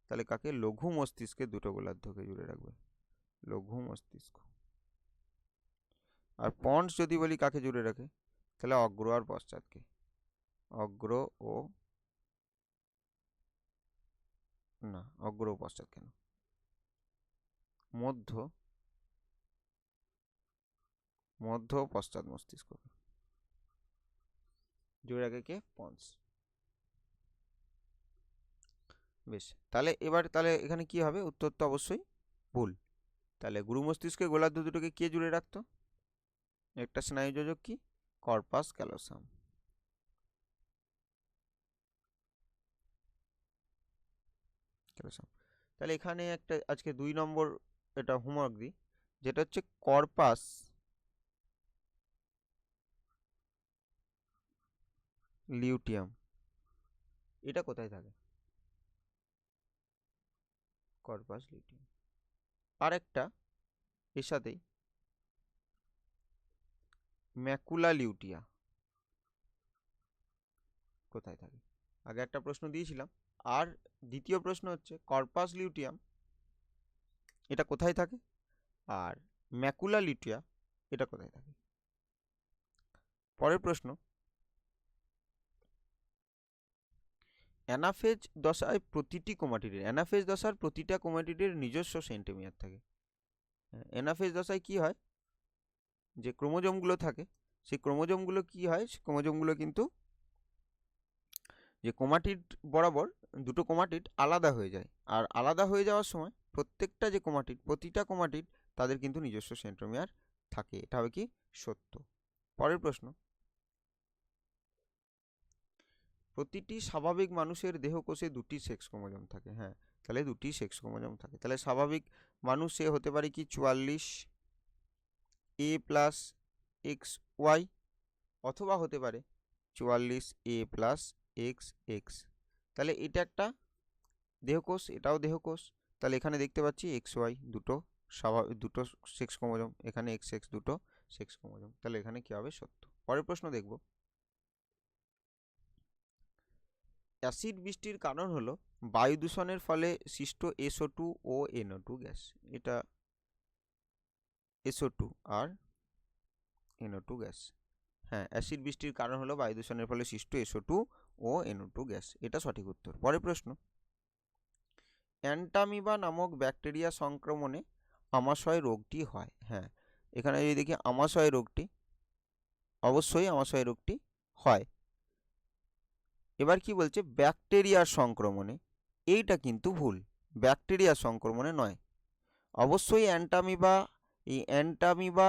তাহলে কাকে? লঘু মস্তিষ্কে 2টো গোলার্ধকে জুড়ে রাখবে, লঘু মস্তিষ্ক। আর পন্স যদি বলি কাকে জুড়ে রাখে, তাহলে অগ্র আর পশ্চাৎকে, অগ্র ও, না অগ্র ও পশ্চাৎ কেন, মধ্য, মধ্য ও পশ্চাৎ মস্তিষ্ক জুড়ে রাখে কে? পন্স। বেশ, তাহলে এবার তাহলে এখানে কি হবে? উত্তর তো অবশ্যই ভুল। তাহলে গুরু মস্তিষ্কে গোলার্ধ দুটোকে কে জুড়ে রাখতো? একটা স্নায়ুযোজক, কি? Corpus callosum. ক্যালোসাম। তাহলে এখানে একটা আজকে 2 নম্বর এটা হোমওয়ার্ক দিই, যেটা হচ্ছে কর্পাস লিউটিয়াম। এটা কোথায় থাকে? Corpus luteum. আর একটা এর সাথেই ম্যাকুলা লিউটিয়া কোথায় থাকে? আগে একটা প্রশ্ন দিয়েছিলাম। আর দ্বিতীয় প্রশ্ন হচ্ছে কর্পাস লিউটিয়াম এটা কোথায় থাকে, আর ম্যাকুলা লিউটিয়া এটা কোথায় থাকে? পরের প্রশ্ন, অ্যানাফেজ দশায় প্রতিটি ক্রোমাটিডের, অ্যানাফেজ দশার প্রতিটা ক্রোমাটিডের নিজস্ব সেন্টিমিটার থাকে। অ্যানাফেজ দশায় কি হয়? যে ক্রোমোজোমগুলো থাকে, সেই ক্রোমোজোমগুলো কি হয়? ক্রোমোজোমগুলো কিন্তু যে ক্রোমাটিড বরাবর দুটো ক্রোমাটিড আলাদা হয়ে যায়, আর আলাদা হয়ে যাওয়ার সময় প্রত্যেকটা যে ক্রোমাটিড, প্রতিটা ক্রোমাটিড তাদের কিন্তু নিজস্ব সেন্ট্রোমিয়ার থাকে। এটা হবে কি সত্য। পরের প্রশ্ন, প্রতিটি স্বাভাবিক মানুষের দেহকোষে দুটি সেক্স ক্রোমোজোম থাকে। হ্যাঁ, তাহলে দুটি সেক্স ক্রোমোজোম থাকে। তাহলে স্বাভাবিক মানুষে হতে পারে কি 44A+XY, অথবা হতে পারে 44A+XX। তাহলে এটা একটা দেহকোষ, এটাও দেহকোষ। তাহলে এখানে দেখতে পাচ্ছি XY দুটো দুটো সেক্স ক্রোমোজোম, এখানে XX দুটো সেক্স ক্রোমোজোম। তাহলে এখানে কি হবে সত্য। পরের প্রশ্ন দেখব, অ্যাসিড বৃষ্টির কারণ হলো বায়ু দূষণের ফলে সৃষ্ট SO2 ও NO2 গ্যাস। এটা SO2 আর NO2 গ্যাস। হ্যাঁ, অ্যাসিড বৃষ্টির কারণ হলো বায়ু দূষণের ফলে সৃষ্ট SO2 ও NO2 গ্যাস। এটা সঠিক উত্তর। পরের প্রশ্ন, অ্যান্টামিবা নামক ব্যাকটেরিয়া সংক্রমণে আমাশয় রোগটি হয়। হ্যাঁ, এখানে যদি দেখি আমাশয় রোগটি, অবশ্যই আমাশয় রোগটি হয়। এবার কি বলছে, ব্যাকটেরিয়ার সংক্রমণে, এইটা কিন্তু ভুল, ব্যাকটেরিয়ার সংক্রমণে নয়। অবশ্যই অ্যান্টামিবা, এই অ্যান্টামিবা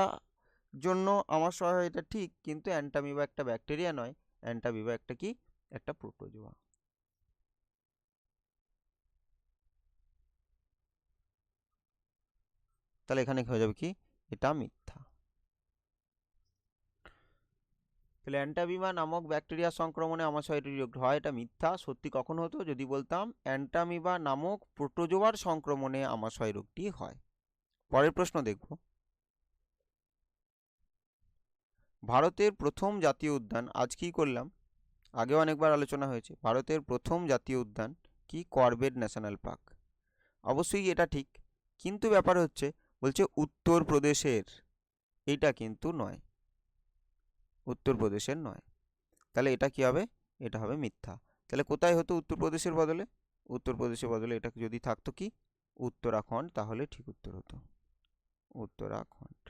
জন্য আমাশয় হয়, এটা ঠিক, কিন্তু অ্যান্টামিবা একটা ব্যাকটেরিয়া নয়, অ্যান্টামিবা একটা কি, একটা প্রোটোজোয়া। তাহলে এখানে হয়ে যাবে কি, এটা মিথ্যা। তাহলে অ্যান্টামিবা নামক ব্যাকটেরিয়া সংক্রমণে আমাশয় রোগ হয়, এটা মিথ্যা। সত্যি কখন হতো, যদি বলতাম অ্যান্টামিবা নামক প্রোটোজোয়ার সংক্রমণে আমাশয় রোগটি হয়। পরের প্রশ্ন দেখব, ভারতের প্রথম জাতীয় উদ্যান, আজ কি করলাম, আগেও অনেকবার আলোচনা হয়েছে, ভারতের প্রথম জাতীয় উদ্যান কি, করবেট ন্যাশনাল পার্ক। অবশ্যই এটা ঠিক, কিন্তু ব্যাপার হচ্ছে, বলছে উত্তরপ্রদেশের, এইটা কিন্তু নয়, উত্তরপ্রদেশের নয়। তাহলে এটা কি হবে, এটা হবে মিথ্যা। তাহলে কোথায় হতো উত্তরপ্রদেশের বদলে, উত্তরপ্রদেশের বদলে এটা যদি থাকতো কি, উত্তরাখণ্ড, তাহলে ঠিক উত্তর হতো উত্তরাখণ্ড।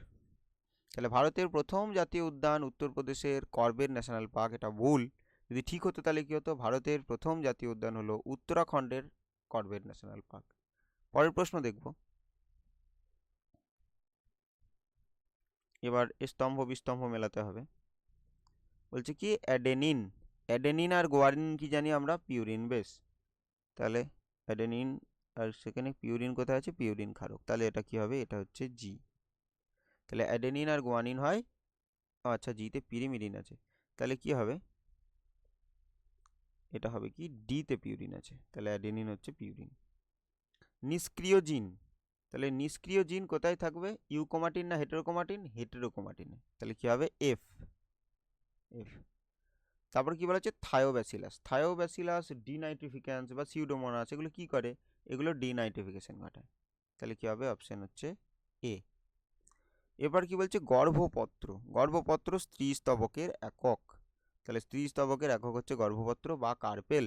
তাহলে ভারতের প্রথম জাতীয় উদ্যান উত্তরপ্রদেশের করবেট ন্যাশনাল পার্ক, এটা ভুল। যদি ঠিক হতো তাহলে কি হতো, ভারতের প্রথম জাতীয় উদ্যান হলো উত্তরাখণ্ডের করবেট ন্যাশনাল পার্ক। পরের প্রশ্ন দেখব, এবার স্তম্ভ বিস্তম্ভ মেলাতে হবে। বলছে কি, অ্যাডেনিন, অ্যাডেনিন আর গুয়ানিন কি জানি আমরা, পিউরিন বেস। তাহলে অ্যাডেনিন, আর সেখানে পিউরিন কোথায় আছে, পিউরিন ক্ষারক। তাহলে এটা কি হবে, এটা হচ্ছে জি। তাহলে অ্যাডেনিন আর গুয়ানিন হয়, আচ্ছা জিতে পিরিমিডিন আছে, তাহলে কি হবে, এটা হবে কি, ডিতে পিউরিন আছে। তাহলে অ্যাডেনিন হচ্ছে পিউরিন। নিষ্ক্রিয় জিন, তাহলে নিষ্ক্রিয় জিন কোথায় থাকবে, ইউক্রোমাটিন না হেটেরোক্রোমাটিন, হেটেরোক্রোমাটিনে। তাহলে কি হবে, এফ, এফ। তারপর কি বলা হচ্ছে, থায়োব্যাসিলাস, থায়োব্যাসিলাস ডিনাইট্রিফিক্যান্স বা সিউডোমোনাস, এগুলো কি করে, এগুলো ডিনাইট্রিফিকেশন ঘটায়। তাহলে কি হবে, অপশন হচ্ছে এ। এবার কি বলছে, গর্ভপত্র, গর্ভপত্র স্ত্রী স্তবকের একক। তাহলে স্ত্রী স্তবকের একক হচ্ছে গর্ভপত্র বা কার্পেল।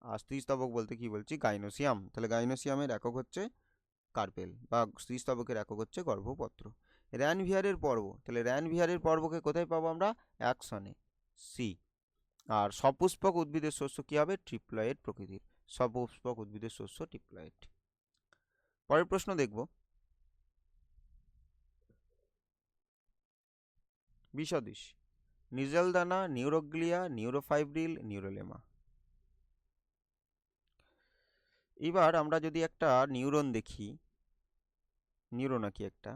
আর স্ত্রী স্তবক বলতে কি বলছি, গাইনোসিয়াম। তাহলে গাইনোসিয়ামের একক হচ্ছে কার্পেল, বা স্ত্রী স্তবকের একক হচ্ছে গর্ভপত্র। র্যানভিয়ারের পর্ব, তাহলে র্যানভিয়ারের পর্বকে কোথায় পাবো আমরা, অ্যাকশনে, সি। আর সপুষ্পক উদ্ভিদের শস্য কি হবে, ট্রিপ্লয়েড প্রকৃতির, সপুষ্পক উদ্ভিদের শস্য ট্রিপ্লয়েড। পরের প্রশ্ন দেখব, বিসদৃশ, নিজেলদানা, নিউরোগ্লিয়া, নিউরোফাইব্রিল, নিউরোলেমা। এবার আমরা যদি একটা নিউরন দেখি, নিউরো নাকি একটা,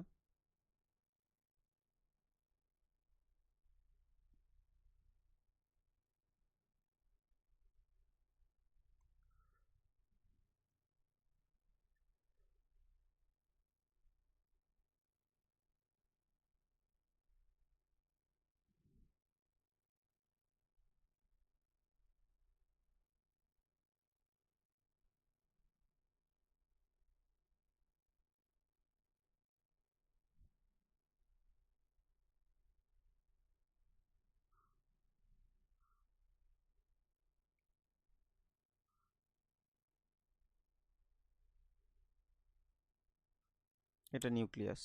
এটা নিউক্লিয়াস,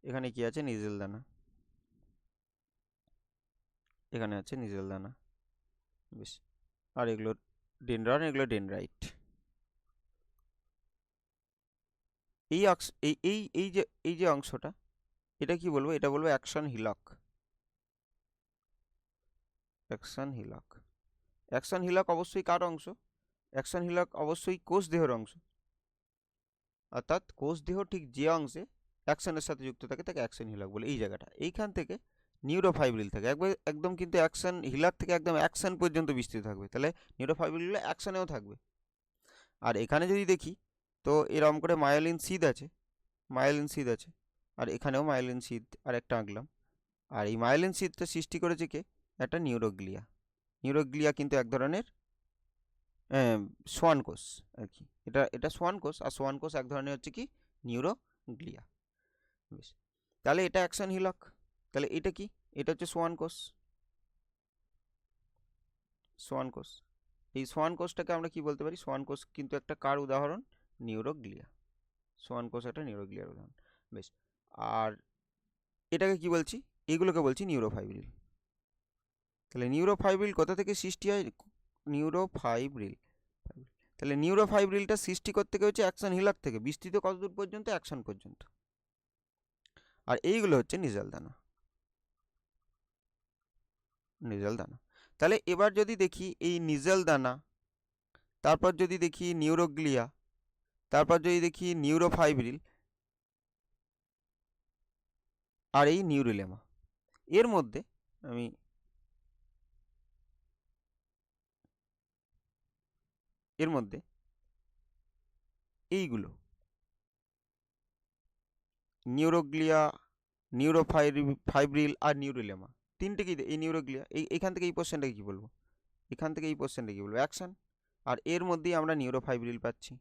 এখানে কি আছে, নিজেলদানা, এখানে আছে নিজেলদানা, বেশ। আর এগুলো ডেনড্রন, এগুলো ডেনড্রাইট। এই এই যে অংশটা, এটা কি বলবো? এটা বলবো অ্যাকশন হিলক। অ্যাকশন হিলক, অ্যাকশন হিলক অবশ্যই কার অংশ? অ্যাকশন হিলক অবশ্যই কোষ দেহের অংশ, অর্থাৎ কোষ দেহ ঠিক যে অংশে অ্যাকশনের সাথে যুক্ত থাকে তাকে অ্যাকশন হিলক বলে। এই জায়গাটা, এইখান থেকে নিউরোফাইব্রিল থাকে একদম, কিন্তু অ্যাকশন হিলাক থেকে একদম অ্যাকশন পর্যন্ত বিস্তৃত থাকবে, তাহলে নিউরোফাইব্রিলগুলো অ্যাকশনেও থাকবে। আর এখানে যদি দেখি তো এরকম করে মায়োলিন সিদ আছে, মায়োলিন সিদ আছে, আর এখানেও মায়োলিন সিদ আর একটা আঁকলাম। আর এই মায়োলিন সিদটা সৃষ্টি করেছে কে? একটা নিউরোগ্লিয়া। নিউরোগ্লিয়া কিন্তু এক ধরনের সোয়ান কোষ আর কি। এটা সোয়ান কোষ, আর সোয়ান কোষ এক ধরনের হচ্ছে কি নিউরোগ্লিয়া। বেশ, তাহলে এটা অ্যাকশন হিলক। তাহলে এটা কি? এটা হচ্ছে সোয়ান কোষ, সোয়ান কোষ। এই সোয়ান কোষটাকে আমরা কি বলতে পারি? সোয়ান কোষ কিন্তু একটা কার উদাহরণ? নিউরোগ্লিয়া। সোয়ান কোষ একটা নিউরোগ্লিয়ার উদাহরণ। বেশ, আর এটাকে কি বলছি? এগুলোকে বলছি নিউরোফাইব্রিল। তাহলে নিউরোফাইব্রিল কোথা থেকে সৃষ্টি হয়? নিউরোফাইব্রিল। তাহলে নিউরোফাইব্রিলটা সৃষ্টি করতে গিয়ে হচ্ছে অ্যাকশন হিলার থেকে, বিস্তৃত কতদূর পর্যন্ত? অ্যাকশন পর্যন্ত। আর এইগুলো হচ্ছে নিজাল দানা, নিজাল দানা। তাহলে এবার যদি দেখি এই নিজাল দানা, তারপর যদি দেখি নিউরোগ্লিয়া, তারপর যদি দেখি নিউরোফাইব্রিল, আর এই নিউরিলেমা, এর মধ্যে আমি এর মধ্যে এইগুলো নিউরোগ্লিয়া, নিউরোফাইব্রিল আর নিউরিলেমা, তিনটেকেই এই নিউরোগ্লিয়া, এইখান থেকে এই পোর্শনটাকে কি বলবো? এখান থেকে এই পোর্শনটাকে কি বলবো? অ্যাকশন। আর এর মধ্যেই আমরা নিউরোফাইব্রিল পাচ্ছি,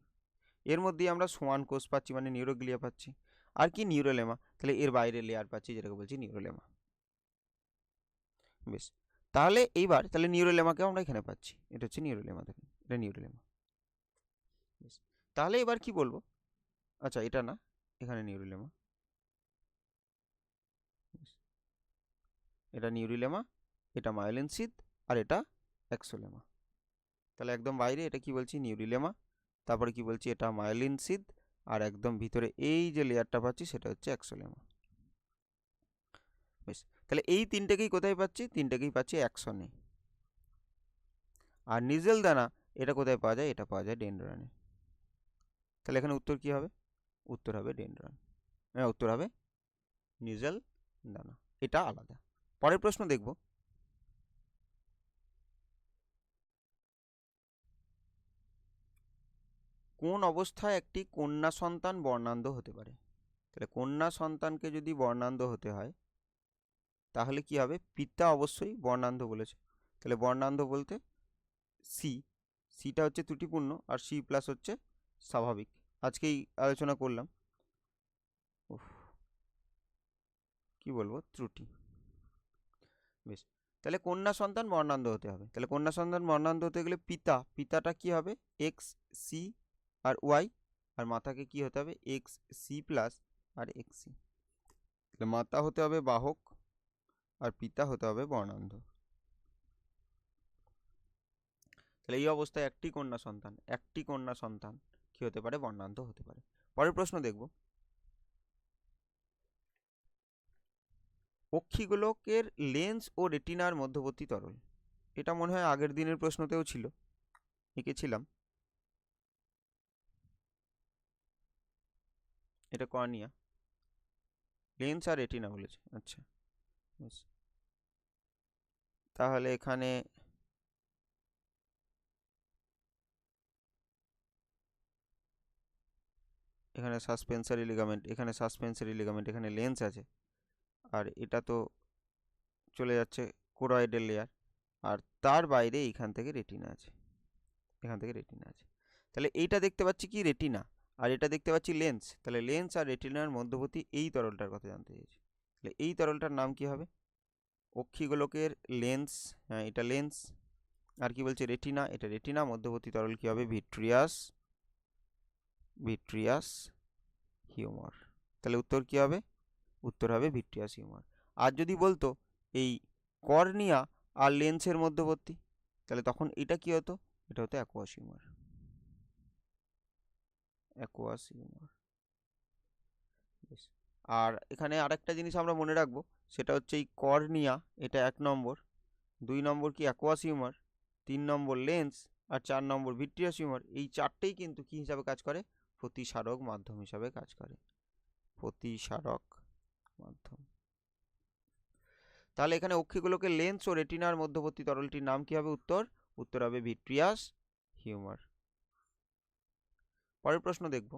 এর মধ্যেই আমরা সোয়ান কোষ পাচ্ছি, মানে নিউরোগ্লিয়া পাচ্ছি, আর কি নিউরোলেমা। তাহলে এর বাইরে লেয়ার পাচ্ছি, যেটাকে বলছি নিউরোলেমা। বেশ, তাহলে এইবার তাহলে নিউরোলেমাকে আমরা এখানে পাচ্ছি, এটা হচ্ছে নিউরোলেমা, দেখুন এটা নিউরোলেমা। বেশ, তাহলে এবার কি বলবো? আচ্ছা, এটা না, এখানে নিউরোলেমা, এটা নিউরিলেমা, এটা মায়োলিন সিদ, আর এটা অ্যাক্সোলেমা। তাহলে একদম বাইরে এটা কি বলছি? নিউরিলেমা। তারপরে কি বলছি? এটা মায়োলিন সিদ। আর একদম ভিতরে এই যে লেয়ারটা পাচ্ছি সেটা হচ্ছে অ্যাক্সোলেমা। বেশ, তাহলে এই তিনটেকেই কোথায় পাচ্ছি? তিনটেকেই পাচ্ছি অ্যাকশনে। আর নিজেল দানা এটা কোথায় পাওয়া যায়? এটা পাওয়া যায় ডেনড্রানে। তাহলে এখানে উত্তর কি হবে? উত্তর হবে ডেনড্রান। হ্যাঁ, উত্তর হবে নিজেল দানা, এটা আলাদা। পরের প্রশ্ন দেখব, কোন অবস্থায় একটি কন্যা সন্তান বর্ণান্ধ হতে পারে? তাহলে কন্যা সন্তানকে যদি বর্ণান্ধ হতে হয় তাহলে কি হবে? পিতা অবশ্যই বর্ণান্ধ বলেছে, তাহলে বর্ণান্ধ বলতে সি, সিটা হচ্ছে ত্রুটিপূর্ণ, আর সি প্লাস হচ্ছে স্বাভাবিক, আজকেই আলোচনা করলাম। কি বলবো? ত্রুটি। বেশ, তাহলে কন্যা সন্তান বর্ণান্ধ হতে হবে, তাহলে কন্যা সন্তান বর্ণান্ধ হতে গেলে পিতাটা কি হবে? এক্স সি আর ওয়াই, আর মাতাকে কি হতে হবে? এক্স সি প্লাস আর এক্স সি। তাহলে মাতা হতে হবে বাহক, আর পিতা হতে হবে বর্ণান্ধ। তাহলে এই অবস্থায় একটি কন্যা সন্তান কি হতে পারে? বর্ণান্ধ হতে পারে। পরের প্রশ্ন দেখব, অক্ষিগোলকের লেন্স ও রেটিনার মধ্যবর্তী তরল। এটা মনে হয় আগের দিনের প্রশ্নতেও ছিল, এঁকেছিলাম। এটা কর্নিয়া, লেন্স আর রেটিনা বলেছে। আচ্ছা, বেশ, তাহলে এখানে সাসপেন্সারি লিগামেন্ট, এখানে লেন্স আছে, আর এটা তো চলে যাচ্ছে কোরয়েডের লেয়ার, আর তার বাইরে এইখান থেকে রেটিনা আছে, তাহলে এইটা দেখতে পাচ্ছি কি? রেটিনা। আর এটা দেখতে পাচ্ছি লেন্স, তাহলে লেন্স আর রেটিনার মধ্যবর্তী এই তরলটার কথা জানতে চাইছি। তাহলে এই তরলটার নাম কি হবে? অক্ষিগোলকের লেন্স, হ্যাঁ এটা লেন্স, আর কি বলছে? রেটিনা, এটা রেটিনা, মধ্যবর্তী তরল কি হবে? Vitreous humour. তাহলে উত্তর কি হবে? উত্তর হবে ভিট্রিয়াস হিউমার। আর যদি বলতো এই কর্নিয়া আর লেন্সের মধ্যবর্তী, তাহলে তখন এটা কি হতো? এটা হতো অ্যাকোয়াস হিউমার। Aqueous humour. আর এখানে আরেকটা জিনিস আমরা মনে রাখবো, সেটা হচ্ছে এই কর্নিয়া, এটা 1 নম্বর, 2 নম্বর কি অ্যাকোয়াস হিউমার, 3 নম্বর লেন্স, আর 4 নম্বর ভিট্রিয়াস হিউমার। এই চারটেই কিন্তু কি হিসাবে কাজ করে? প্রতিসারক মাধ্যম হিসাবে কাজ করে। প্রতিসারক মাধ্যম। তাহলে এখানে অক্ষিগোলকের লেন্স ও রেটিনার মধ্যবর্তী তরলটির নাম কি হবে? উত্তর হবে ভিট্রিয়াস হিউমার। পরের প্রশ্ন দেখব।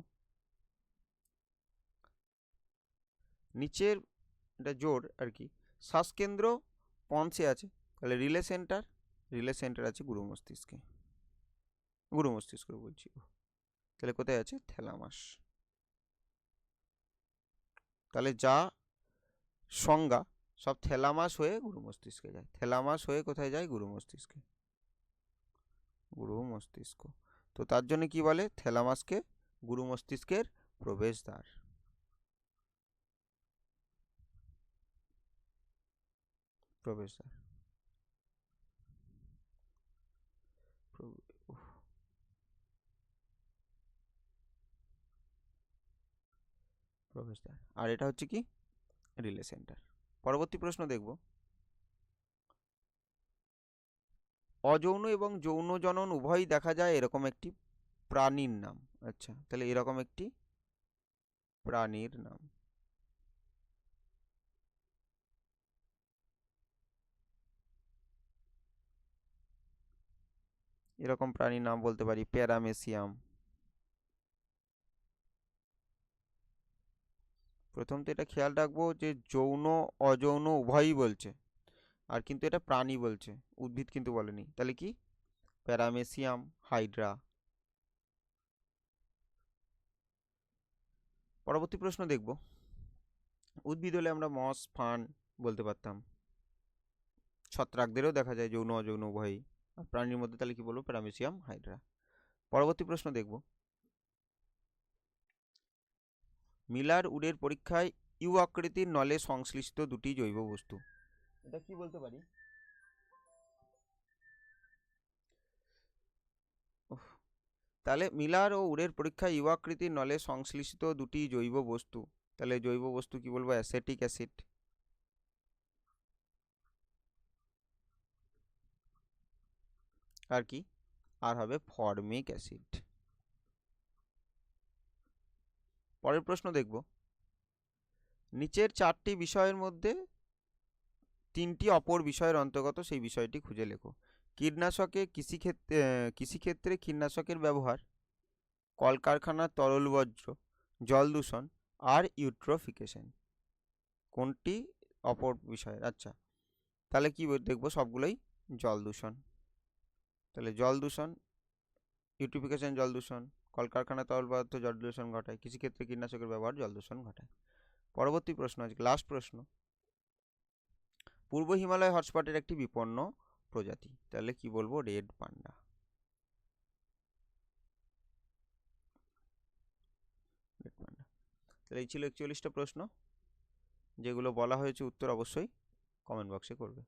নিচের এটা জোর আর কি, শ্বাসকেন্দ্র পন্সে আছে, তাহলে রিলে সেন্টার আছে গুরু মস্তিষ্ক বলছি, তাহলে কোথায় আছে? থ্যালামাস। তাহলে যা সংজ্ঞা সব থ্যালামাস হয়ে গুরু মস্তিষ্কে যায়, থ্যালামাস হয়ে কোথায় যায়? গুরু মস্তিষ্ক। তো তার জন্য কি বলে? থ্যালামাসকে গুরু মস্তিষ্কের প্রবেশদ্বার। প্রবেশদ্বার। আর এটা হচ্ছে কি? Relay centre. পরবর্তী প্রশ্ন দেখব। অযৌন এবং যৌন জনন উভয়ই দেখা যায় এরকম একটি প্রাণীর নাম। আচ্ছা, তাহলে এরকম একটি প্রাণীর নাম। এরকম প্রাণীর নাম বলতে পারি প্যারামেসিয়াম। প্রথম তো এটা খেয়াল রাখবো যে যৌন অযৌন উভয়ই বলছে, আর কিন্তু এটা প্রাণী বলছে, উদ্ভিদ কিন্তু বলেনি। তাহলে কি? Paramecium Hydra. পরবর্তী প্রশ্ন দেখব। উদ্ভিদ হলে আমরা মস, ফার্ন বলতে পারতাম, ছত্রাকদেরও দেখা যায় যৌন অযৌন উভয়ই। আর প্রাণীর মধ্যে তাহলে কি বলবো? Paramecium Hydra. পরবর্তী প্রশ্ন দেখব। মিলার উডের পরীক্ষায় ইউ আকৃতির নলে সংশ্লিষ্ট দুটি জৈব বস্তু, এটা কি বলতে পারি? তাহলে মিলার ও উডের পরীক্ষায় ইউ আকৃতির নলে সংশ্লিষ্ট দুটি জৈব বস্তু, তাহলে জৈব বস্তু কি বলবো? Acetic acid. আর কি? আর হবে ফর্মিক অ্যাসিড। পরের প্রশ্ন দেখব। নিচের 4টি বিষয়ের মধ্যে 3টি অপর বিষয়ের অন্তর্গত, সেই বিষয়টি খুঁজে লেখো। কীটনাশকে কৃষিক্ষেত্রে কীটনাশকের ব্যবহার, কলকারখানার তরল বর্জ্য, জল দূষণ, আর ইউট্রোফিকেশন কোনটি অপর বিষয়ের? আচ্ছা, তাহলে কি দেখবো? সবগুলোই জল দূষণ। তাহলে জল দূষণ, ইউট্রোফিকেশন জল দূষণ, কলকারখানার তরল পদার্থ জল দূষণ ঘটায়, কৃষিক্ষেত্রে কীটনাশকের ব্যবহার জল দূষণ ঘটায়। পরবর্তী প্রশ্ন, আজকে লাস্ট প্রশ্ন। পূর্ব হিমালয় হটস্পটের একটি বিপন্ন প্রজাতি, তাহলে কি বলবো? Red panda. তাহলে এই ছিল 41টা প্রশ্ন, যেগুলো বলা হয়েছে উত্তর অবশ্যই কমেন্ট বক্সে করবে।